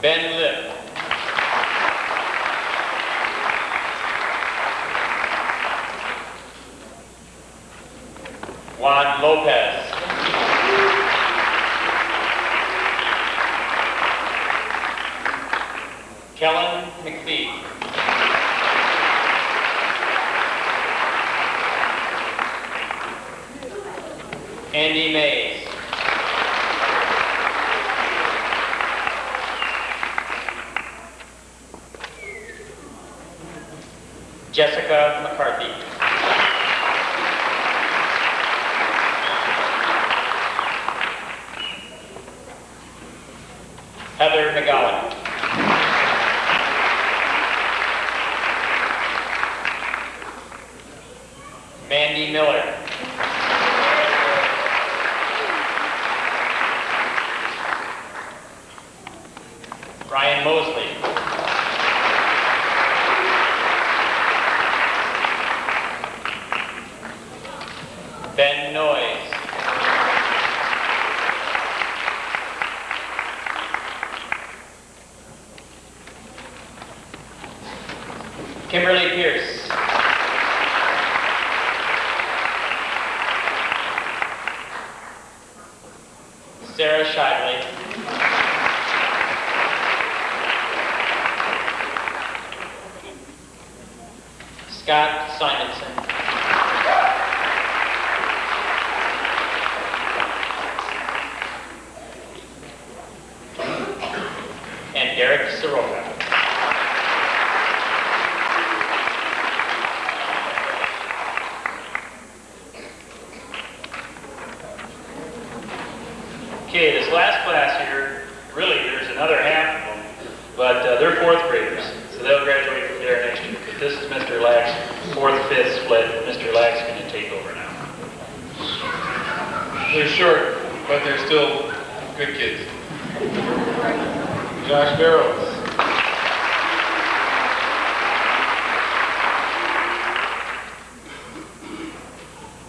Ben Lip. Juan Lopez. Kellen McPhee. Andy Mays.
Jessica McCarthy. Heather McGowan. Mandy Miller. Ryan Mosley. Ben Noyes. Kimberly Pierce. Sarah Shively. Scott Simonson. And Derek Soroka.
Okay, this last class here, really there's another half of them, but they're fourth graders, so they'll graduate from there next year. But this is Mr. Lack's fourth-fifth split. Mr. Lack's going to take over now.
They're short, but they're still good kids. Josh Barrows.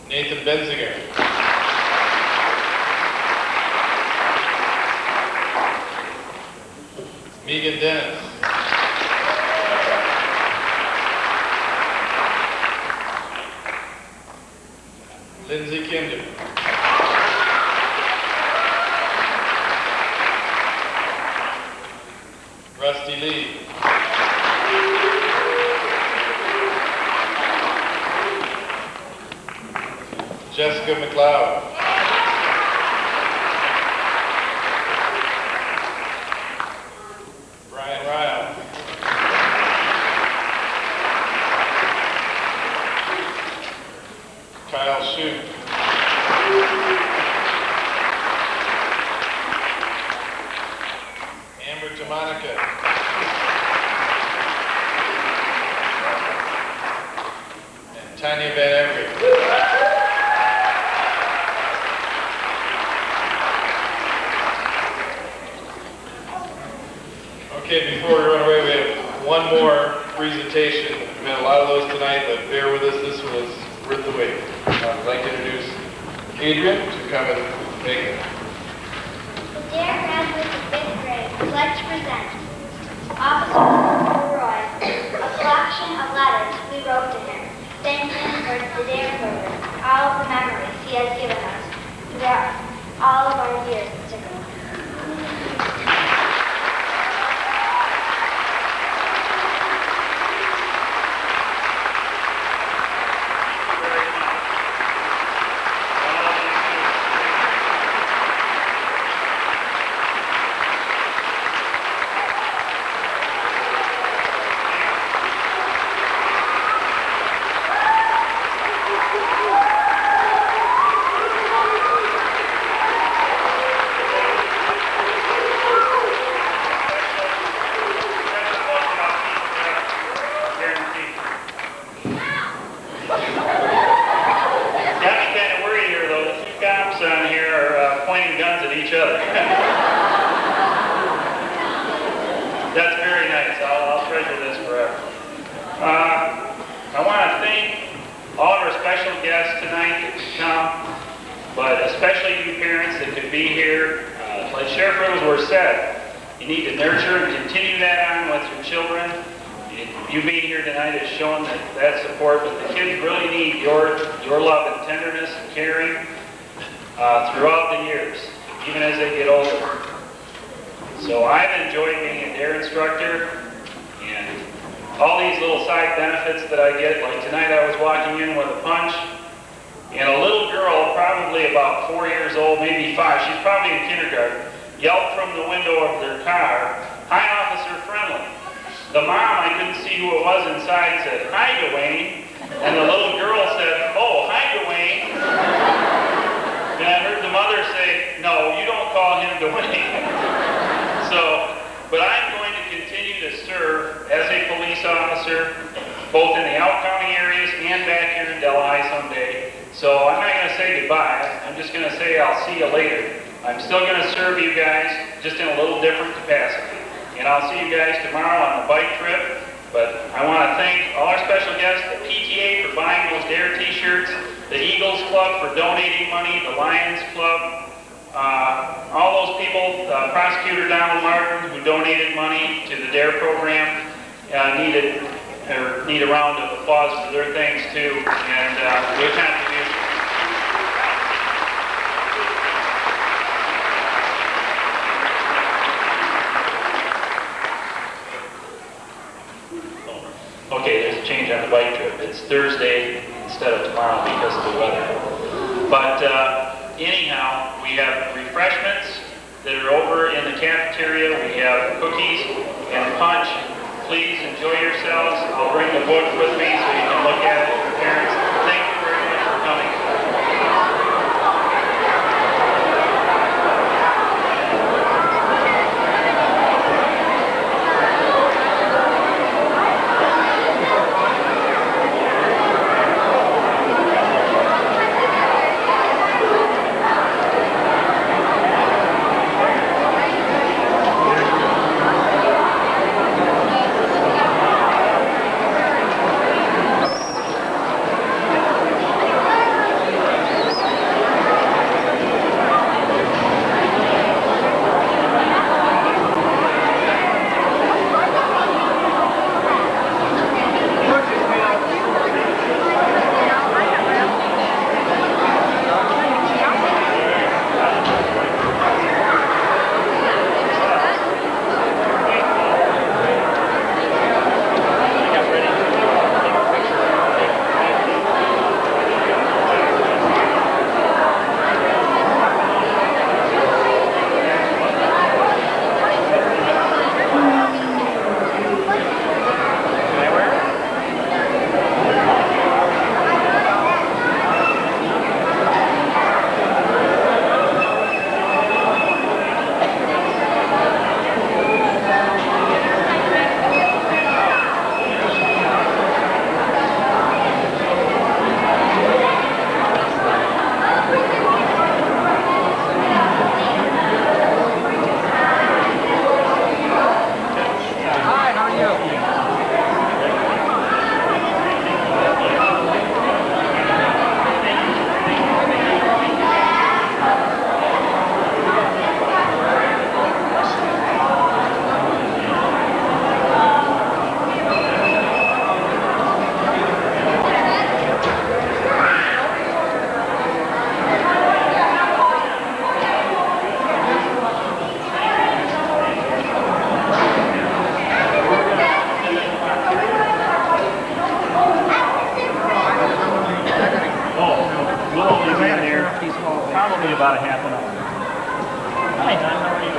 Nathan Benziger. Megan Dennis. Lindsay Kinder. Rusty Lee. Jessica McLeod. Brian Ryle. Kyle Shute. Amber Jamonica. And Tanya Van Everett. Okay, before we run away, we have one more presentation. We had a lot of those tonight, but bear with us, this was worth the wait. I'd like to introduce Adrian to come and make it.
Dear graduates of 5th grade, I'd like to present Officer Roy, a collection of letters we wrote to him, thanking him for the DARE program, all of the memories he has given us throughout all of our years at Sycamore.
That's very nice. I'll treasure this forever. I want to thank all of our special guests tonight that could come, but especially you parents that could be here. Like Sheriff Riddlesworth said, you need to nurture and continue that on with your children. You being here tonight has shown that support, but the kids really need your love and tenderness and caring throughout the years, even as they get older. So I've enjoyed being a DARE instructor, and all these little side benefits that I get. Like tonight I was walking in with a punch, and a little girl, probably about 4 years old, maybe 5, she's probably in kindergarten, yelled from the window of their car, "Hi, Officer Friendly." The mom, I couldn't see who it was inside, said, "Hi, Dwayne." And the little girl said, "Oh, hi, Dwayne." And I heard the mother say, "No, you don't call him Dwayne." But I'm going to continue to serve as a police officer, both in the out county areas and back here in Delhi someday. So I'm not going to say goodbye. I'm just going to say I'll see you later. I'm still going to serve you guys, just in a little different capacity. And I'll see you guys tomorrow on the bike trip. But I want to thank all our special guests, the PTA for buying those DARE t-shirts, the Eagles Club for donating money, the Lions Club, all those people, Prosecutor Donald Martin, who donated money to the DARE program, need a round of applause for their thanks too, and their contribution. Okay, there's a change on the bike trip. It's Thursday instead of tomorrow because of the weather. But anyhow, we have refreshments that are over in the cafeteria. We have cookies and punch. Please enjoy yourselves. I'll bring the book with me so you can look at it with your parents. Thank you very much for coming.
Probably about a half an hour. Hi, Don, how are you?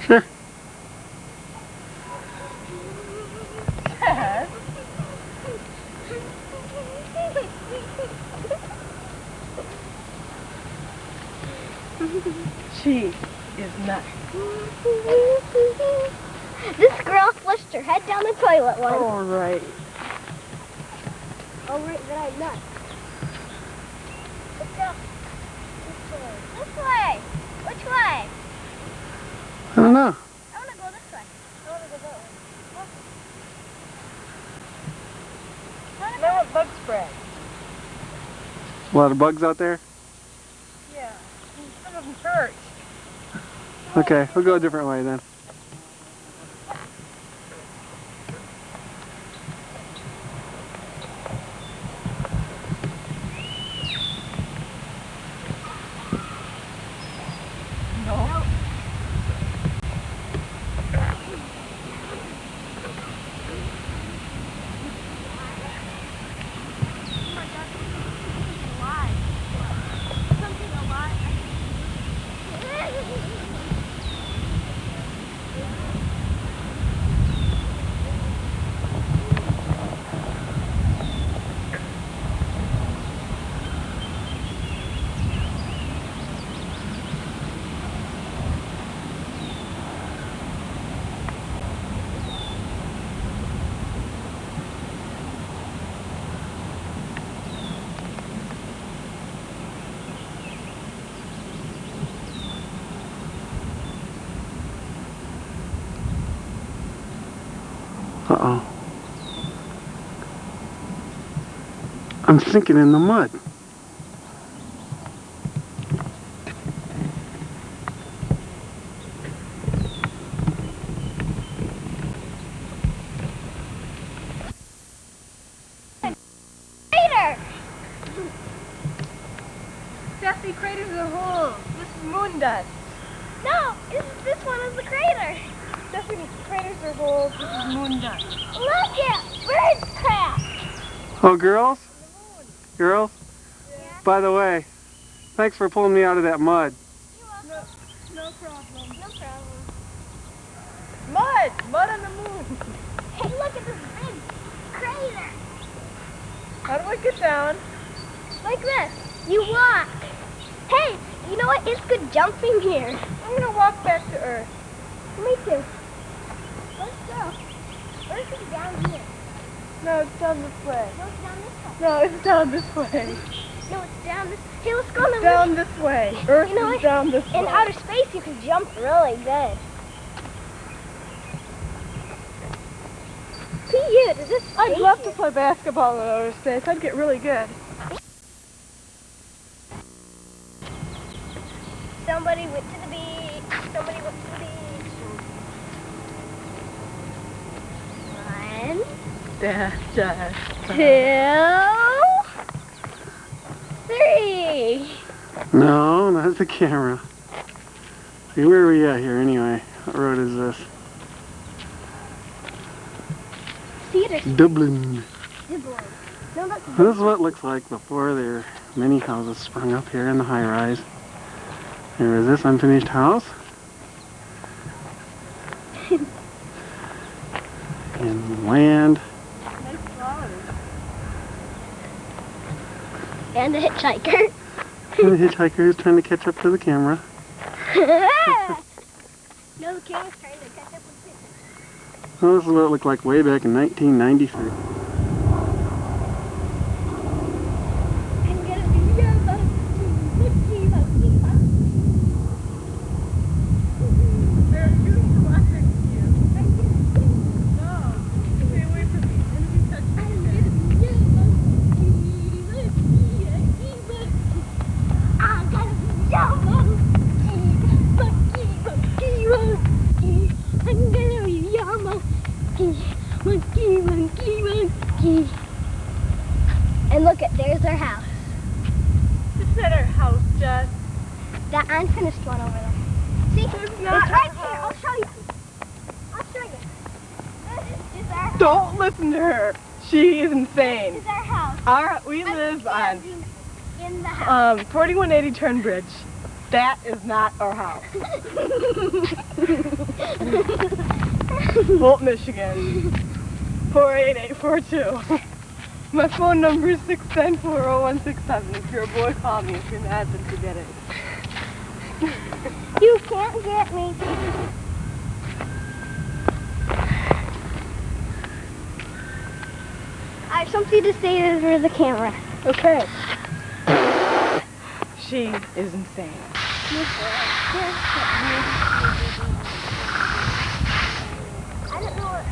Sure.
Yes. She is nuts.
This girl flushed her head down the toilet once.
All right.
Oh, right, then I'm nuts. Let's go. This way. Which way?
I don't know.
I want to go this way. I want to go that way.
Now what bug spray?
A lot of bugs out there?
Yeah. Some of them hurt.
Okay, we'll go a different way then.
No.
Uh-oh. I'm sinking in the mud.
Crater!
Jesse, craters are holes. This is moon dust.
No, this one is the crater.
Jesse, craters are holes. This is moon dust.
Look at bird crap.
Oh, girls? Girls? By the way, thanks for pulling me out of that mud.
No problem.
No problem.
Mud! Mud on the moon.
Hey, look at this big crater.
How do I get down?
Like this. You walk. Hey, you know what? It's good jumping here.
I'm gonna walk back to Earth.
Me too. Let's go. Earth is down here.
No, it's down this way.
No, it's down this way.
No, it's down this way.
No, it's down this. Hey, let's go on the
Down this way. Earth
You know
is
what?
down this way.
In outer space, you can jump really good. Cute. Is this
I'd love to
space?
play basketball in outer space. I'd get really good.
Somebody went to the beach. Somebody went to the beach. One, two, three.
No, that's the camera. See, where are we at here anyway? What road is this?
Theater.
Dublin.
No, that's
This is what it looks like before there are many houses sprung up here in the high rise. There is this unfinished house. And land.
And a hitchhiker.
And the hitchhiker is trying to catch up to the camera.
No, the camera's trying to catch up with it.
Well, this is what it looked like way back in 1993.
I'm gonna be your monkey, monkey, monkey.
They're shooting to watch next to you. No, stay away from me. Enemy touch me.
I'm gonna be your monkey, monkey, monkey, monkey. I'm gonna be your monkey, monkey, monkey, monkey. I'm gonna be your monkey, monkey, monkey, monkey. And look at, there's our house.
This is our house, Jess.
That unfinished one over there. See, it's
not
right
our
here. I'll
house.
show you. I'll show you. This is our house.
Don't listen to her. She is
This
insane.
is our house.
We live on
In the house.
4180 Turnbridge. That is not our house. Holt, Michigan. 48842. My phone number is 610-40167. If you're a boy, call me. If you're not, then forget it.
You can't get me. I have something to say to the camera.
Okay. She is insane.
I don't know what.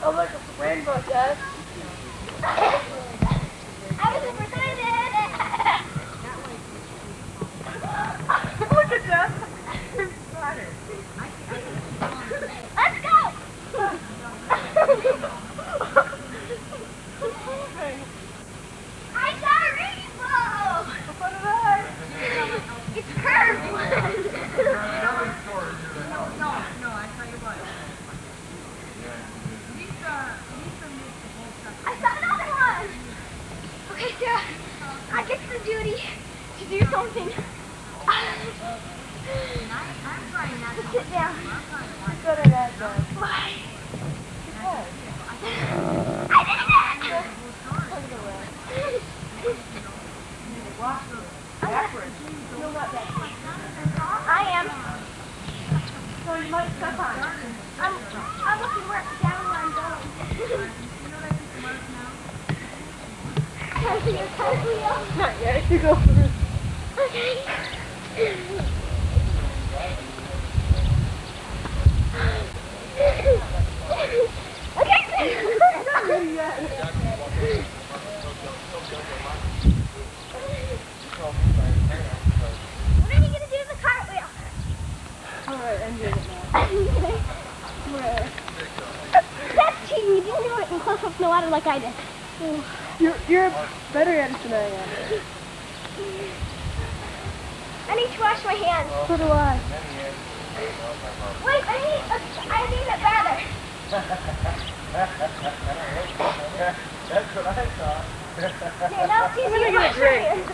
Oh, look, it's a rainbow, Dad.
I was super excited.
Look at that.
Let's go. I saw a rainbow.
What did I?
It's curved. I saw another one. Okay, Sarah, I get the duty to do something. Let's sit down.
Let's go to that, Dad.
Why?
Because.
I did it.
Backwards. No, not backwards.
I am.
So you might step on it.
I'm looking where down where I'm going. Can I see your cartwheel?
Not yet. You go first.
Okay. Okay.
Not ready yet.
When are you gonna do the cartwheel?
All right, I'm doing it now. Where?
That's cheating. You didn't do it in close up in the water like I did.
You're better at it than I am.
I need to wash my hands.
So do I.
Wait, I need it better.
That's what I thought.
Yeah, now it's easy to wash your hands.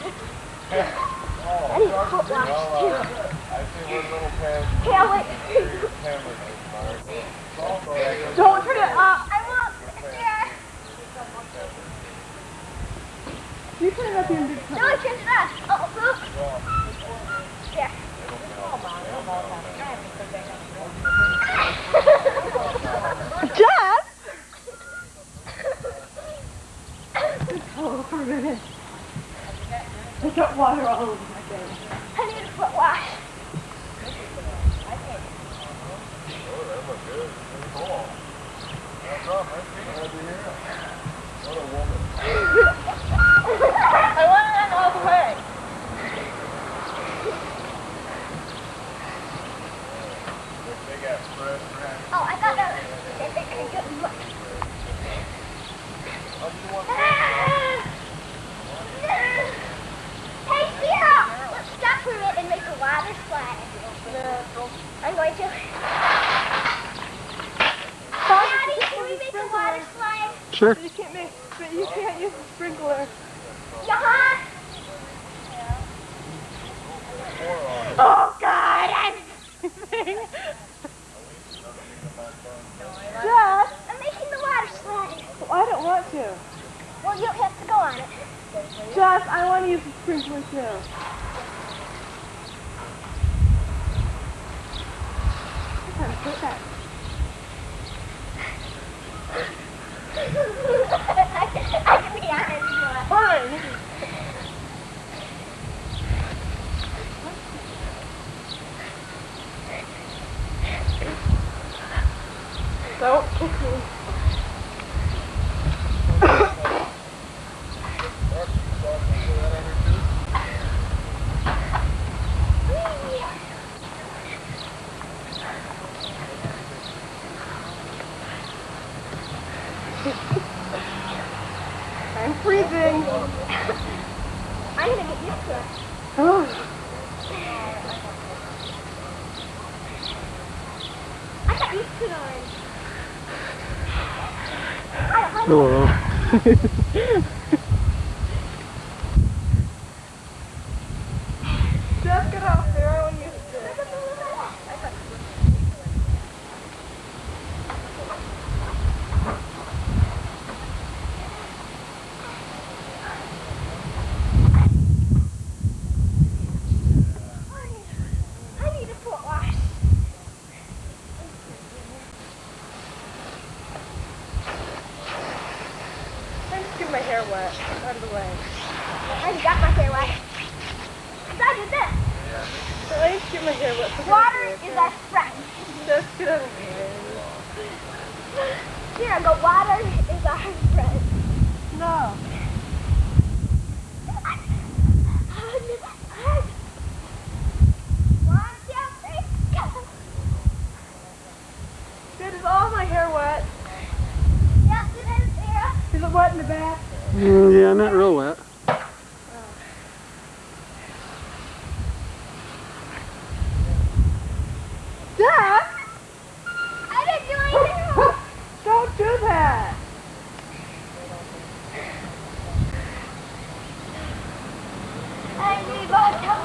I need a foot wash too.
I see one little pen.
Okay, I'll wait. Don't turn it up. I won't. There.
You turn it up in big
No, I turned it up. Oh, oops. There.
Jeff! Oh, for a minute. I got water all over my face.
I need a foot wash.
I want to run all the way.
Oh, I thought that was... Hey, Sierra! Let's stop for a minute and make the water slide. I'm going to. Daddy, can we make the water slide?
Sure.
You can't make, but you can't use the sprinkler.
Yeah.
Oh God, I'm freezing. Jeff,
I'm making the water slide.
well, I don't want to.
Well, you don't have to go on it.
Jeff, I want to use the sprinkler too. I gotta put that.
I can be honest.
Fine. Don't kick me. I'm freezing.
I'm going to get used to it.
Oh.
I got used to it already.
Hello.
Jeff, get off there. I want you to
I need a foot wash.
I'm just getting my hair wet. Out of the way.
I already got my hair wet. 'Cause I did this.
So I just get my hair wet. So
Water is our friend.
Just get out of here.
Here I go. Water is our friend.
No.
One, two, three, go.
Good, is all my hair wet?
Yes, it is, Sarah.
Is it wet in the back?
Yeah, not real wet.
Dad!
I didn't do anything.
Don't do that!
I need water.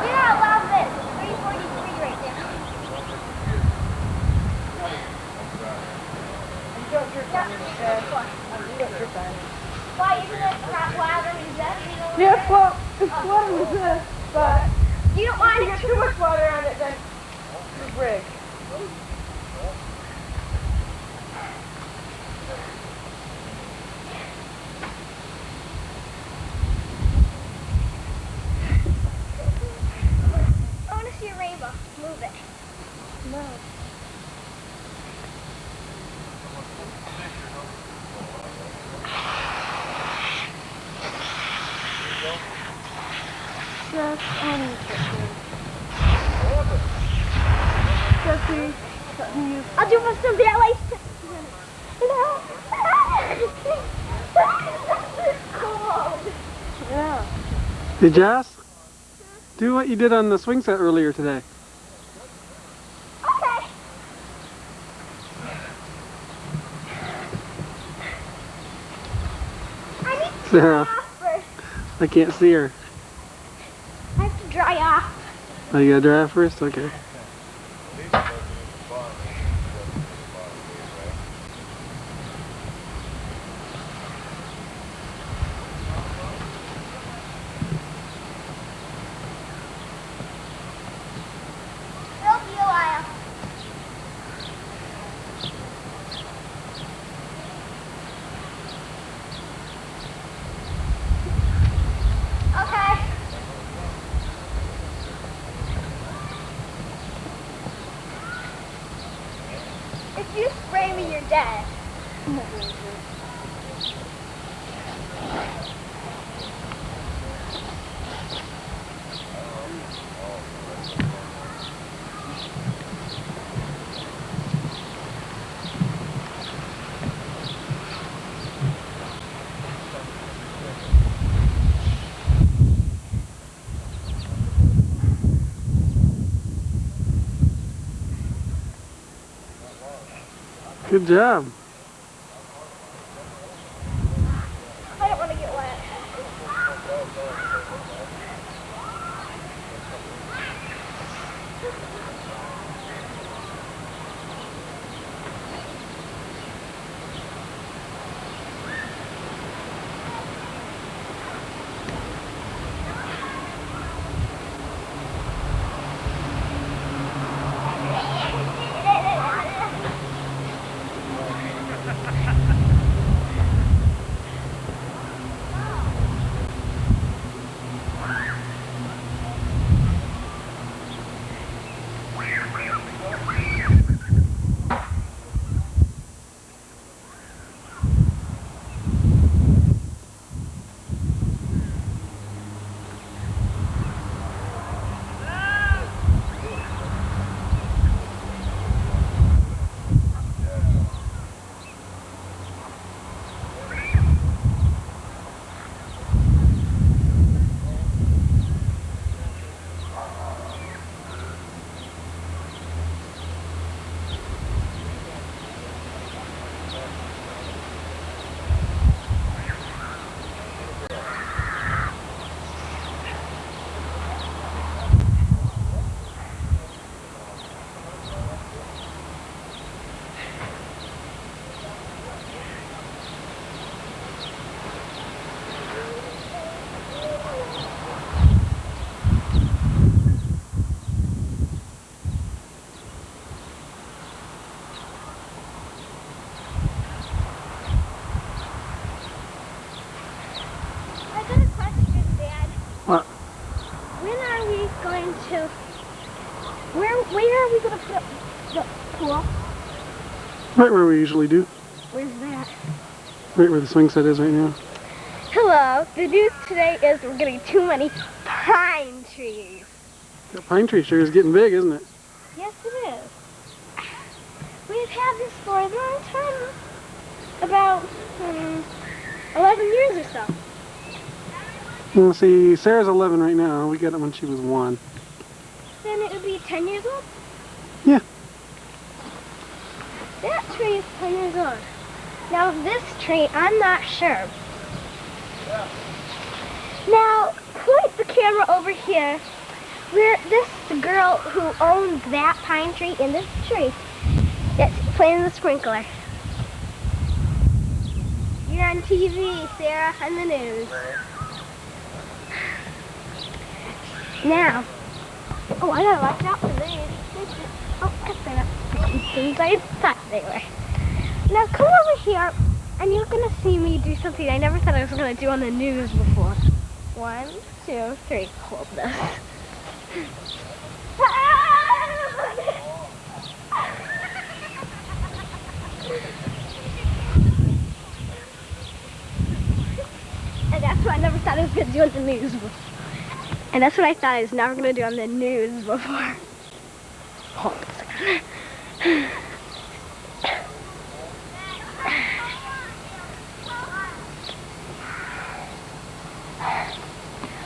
Yeah, I love this. 343 right now.
Don't drip on your head. Don't drip on it.
Why isn't it hot water and that?
Yes, well, it's water with this, but
You don't
if
want
you
it
get
too
too much water on it, then you break.
I want to see a rainbow. Move it.
No. Just on your picture. Jesse, let me use.
I'll do some ballet steps. No. Cold.
Yeah.
Hey, Jess? Do what you did on the swing set earlier today.
Okay.
Sarah, I can't see her.
I have to dry off.
Oh, you gotta dry off first? Okay.
It'll be a while. Okay. If you spray me, you're dead.
Good job.
I don't want to get wet. I got a question, Dad.
What?
When are we going to... Where are we going to put the pool?
Right where we usually do.
Where's that?
Right where the swing set is right now.
Hello. The news today is we're getting too many pine trees.
That pine tree sure is getting big, isn't it?
Yes, it is. We've had this for a long time. About 11 years or so.
Well, see, Sarah's 11 right now. We got it when she was 1.
Then it would be 10 years old?
Yeah.
That tree is 10 years old. Now this tree, I'm not sure. Now, point the camera over here where this girl who owns that pine tree in this tree that's playing the sprinkler. You're on TV, Sarah, on the news. Now, oh, I gotta watch out for these. Oh, they're not things I thought they were. Now come over here, and you're gonna see me do something I never thought I was gonna do on the news before. 1, 2, 3. Hold this. And that's what I never thought I was gonna do on the news before. And that's what I thought I was never gonna do on the news before. Hold on a second.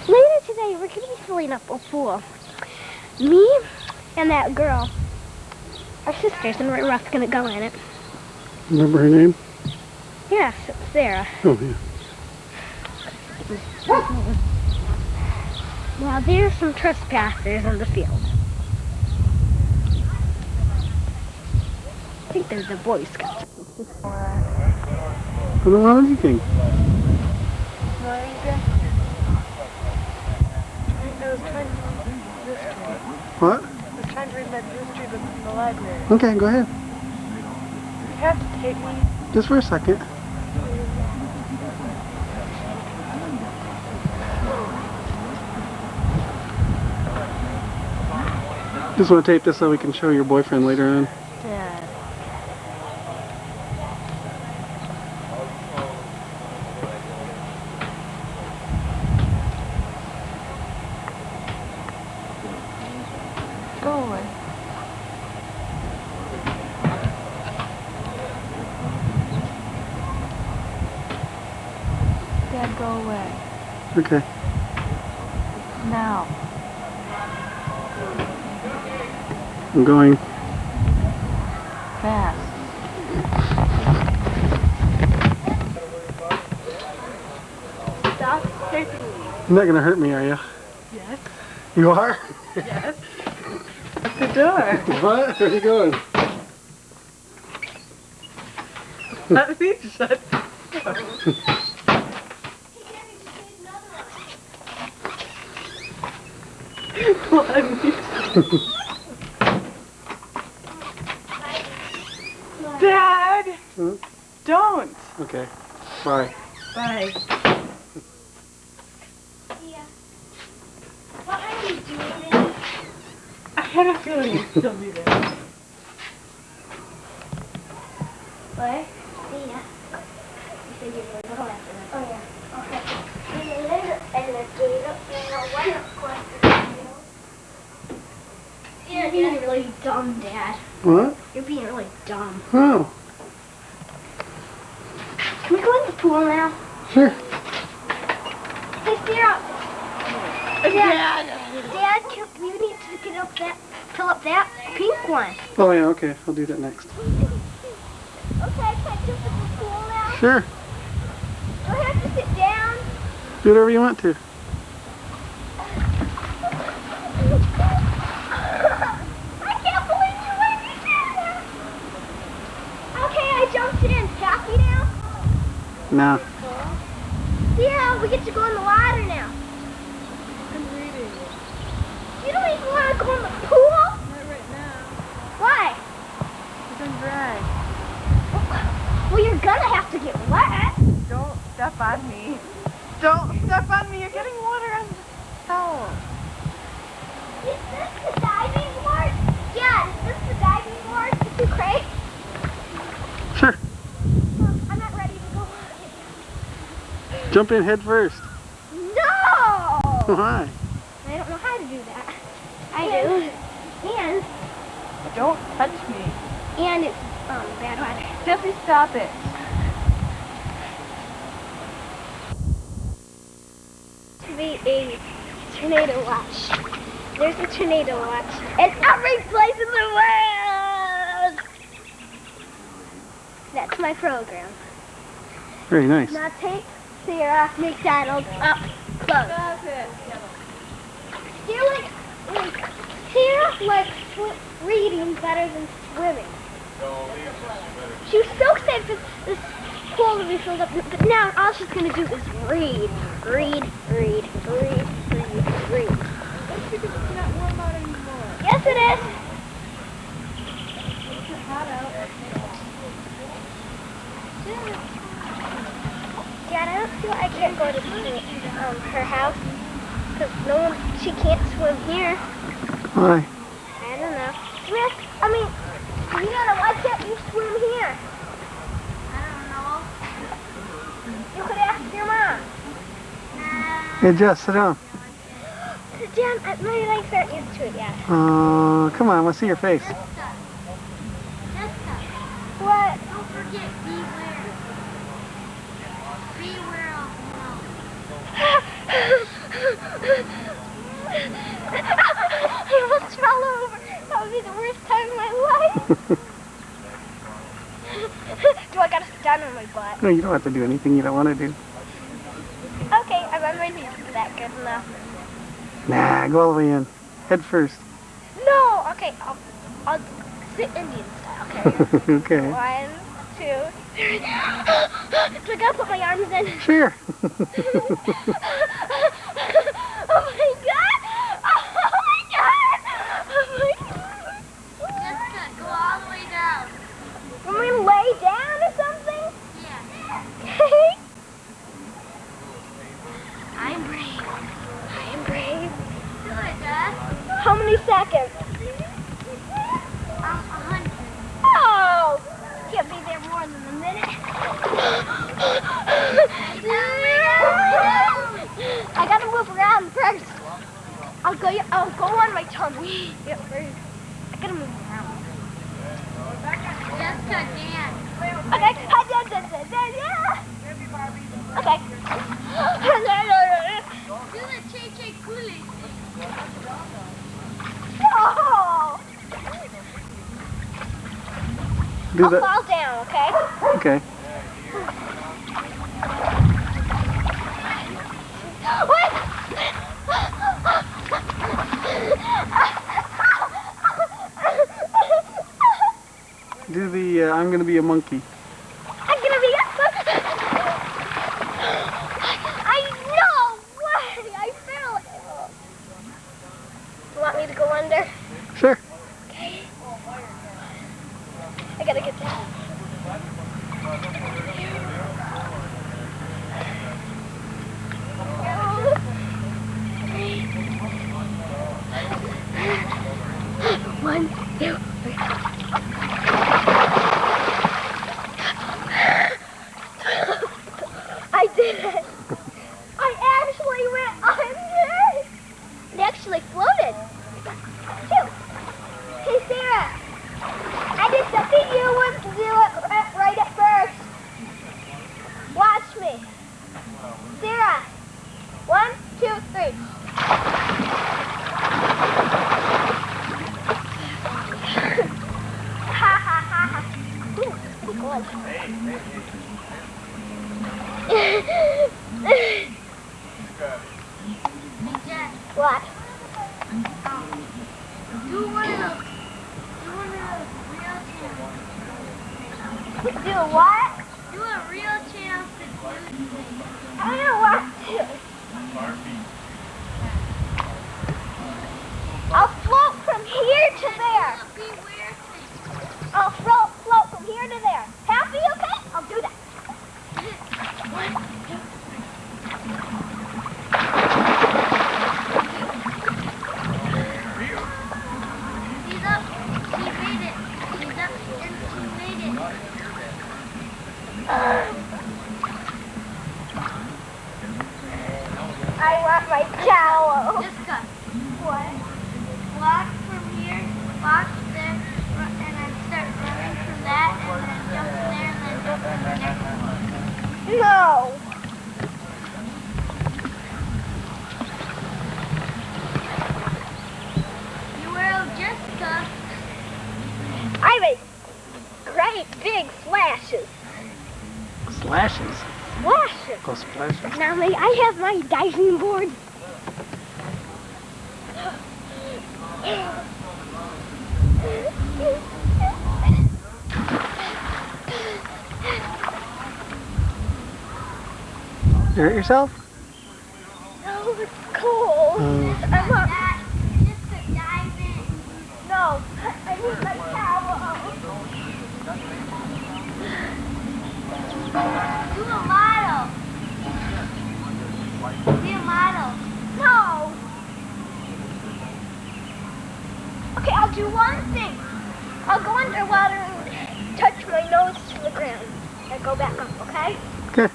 Later today, we're gonna be filling up a pool. Me and that girl are sisters, and we're both gonna go in it.
Remember her name?
Yes, it's Sarah.
Oh, yeah.
Now there's some trespassers in the field. I think there's a Boy Scout.
What do you think? What?
I was trying to read my history book from the library.
Okay, go ahead.
You have to take me.
Just for a second. Just want to tape this so we can show your boyfriend later on.
Yeah. Go away. Dad, go away.
Okay.
Now.
I'm going.
Fast. Stop taping me.
You're not gonna hurt me, are you?
Yes.
You are?
Yes. At the door.
What? Where are you going?
Let me shut. Let me. Dad!
Hmm?
Don't!
Okay. Bye.
Bye.
What are you doing?
I had a feeling you'd still be there.
What? Yeah. You said you were little after that. Oh, yeah. Okay. And the gate up there, one of course. You're being really dumb, Dad.
What?
You're being really dumb.
Oh,
Can we go in the pool now?
sure.
Hey, Sarah.
Dad!
Dad, you need to fill up that pink one.
Oh yeah, okay. I'll do that next.
Okay, can I jump in the pool now?
Sure.
Do I have to sit down?
Do whatever you want to.
I can't believe you let me do that. Okay, I jumped in. Happy now?
No.
Yeah, we get to go in the water now.
I'm reading.
You don't even want to go in the pool?
Not right now.
Why?
It's been dry.
Well, you're gonna have to get wet.
Don't step on me. Don't step on me. You're getting water on the towel.
Is this the diving board? Yeah, is this the diving board? Is it great?
Sure.
I'm not ready to go.
Jump in head first.
No!
Why?
I don't know how to do that. I do. And
Don't touch me.
it's bad weather.
Jeffy, stop it.
To be a tornado watch. There's a tornado watch in every place in the world. That's my program.
Very nice.
Now take Sarah McDonald's up close.
Stop it.
Sarah likes reading better than swimming. She was so excited for this pool to be filled up, but now all she's going to do is read. Read, read, read, read, read.
That's because it's not warm out anymore.
Yes, it is.
It's hot out.
Dad, I don't feel I can't go to her house because she can't swim here.
Why?
I don't know. Deanna, why can't you swim here? I don't know. You could ask your mom.
Hey, Jess, sit down.
Jen, my legs aren't used to it yet.
Oh, come on. Let's see your face.
What?
Don't forget, beware. Beware of
I almost fell over. That would be the worst time of my life. Do I gotta sit down on my butt?
No, you don't have to do anything you don't want to do.
Okay, on my knees. Is that good enough?
Nah, go all the way in. Head first.
No! Okay, I'll sit Indian style, okay?
Okay.
1, 2, 3. Do I gotta put my arms in?
Sure.
Oh my god! Oh my god! Oh my god!
Jessica, go all the way down.
Want me to lay down or something?
Yeah.
Okay. I'm brave. I am brave.
Do it, Jess.
How many seconds?
100.
Oh! Can't be there more than a minute. I gotta move around first. I'll go on my tummy. Yep, first. I gotta move around.
Jessica, dance.
Okay. Okay.
Do the Che Cooley.
Oh!
Do
I'll
the.
fall down, okay?
Okay.
What?
Do the. I'm gonna be a monkey.
I'm gonna be I know! What? I fell. You want me to go under?
Sure.
Okay. I gotta get down. One, two, three. I did it. I actually went under. It actually floated. Phew. Hey, Sarah. I did something you wouldn't do it right at first. Watch me. Sarah. 1, 2, 3. Ha ha ha ha. Ooh, pretty good. What?
Do one of those real channels.
Do what?
Do a real channel.
I don't want to. I'll float from here to there. I'll float from here to there. Happy, okay? I'll do that. 1, 2.
She's up. She made it. She's up and she made it.
I want my towel.
Jessica,
What?
walk from here, walk there, and then start running from that, and then jump there, and then jump from the next one.
No.
You will, Jessica.
I make great big splashes.
Slashes.
Splashes.
Oh, splashes.
Now I have my diving board.
You hurt yourself?
No, it's cold. I want.
Just to dive in.
No, I need my towel.
Do a model. Be a model.
No. Okay, I'll do one thing. I'll go underwater and touch my nose to the ground and go back up, okay?
Okay.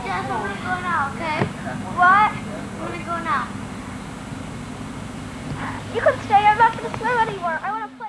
Jess, I'm gonna go now, okay?
What?
I'm gonna go now.
You can stay. I'm not going to swim anymore. I want to play.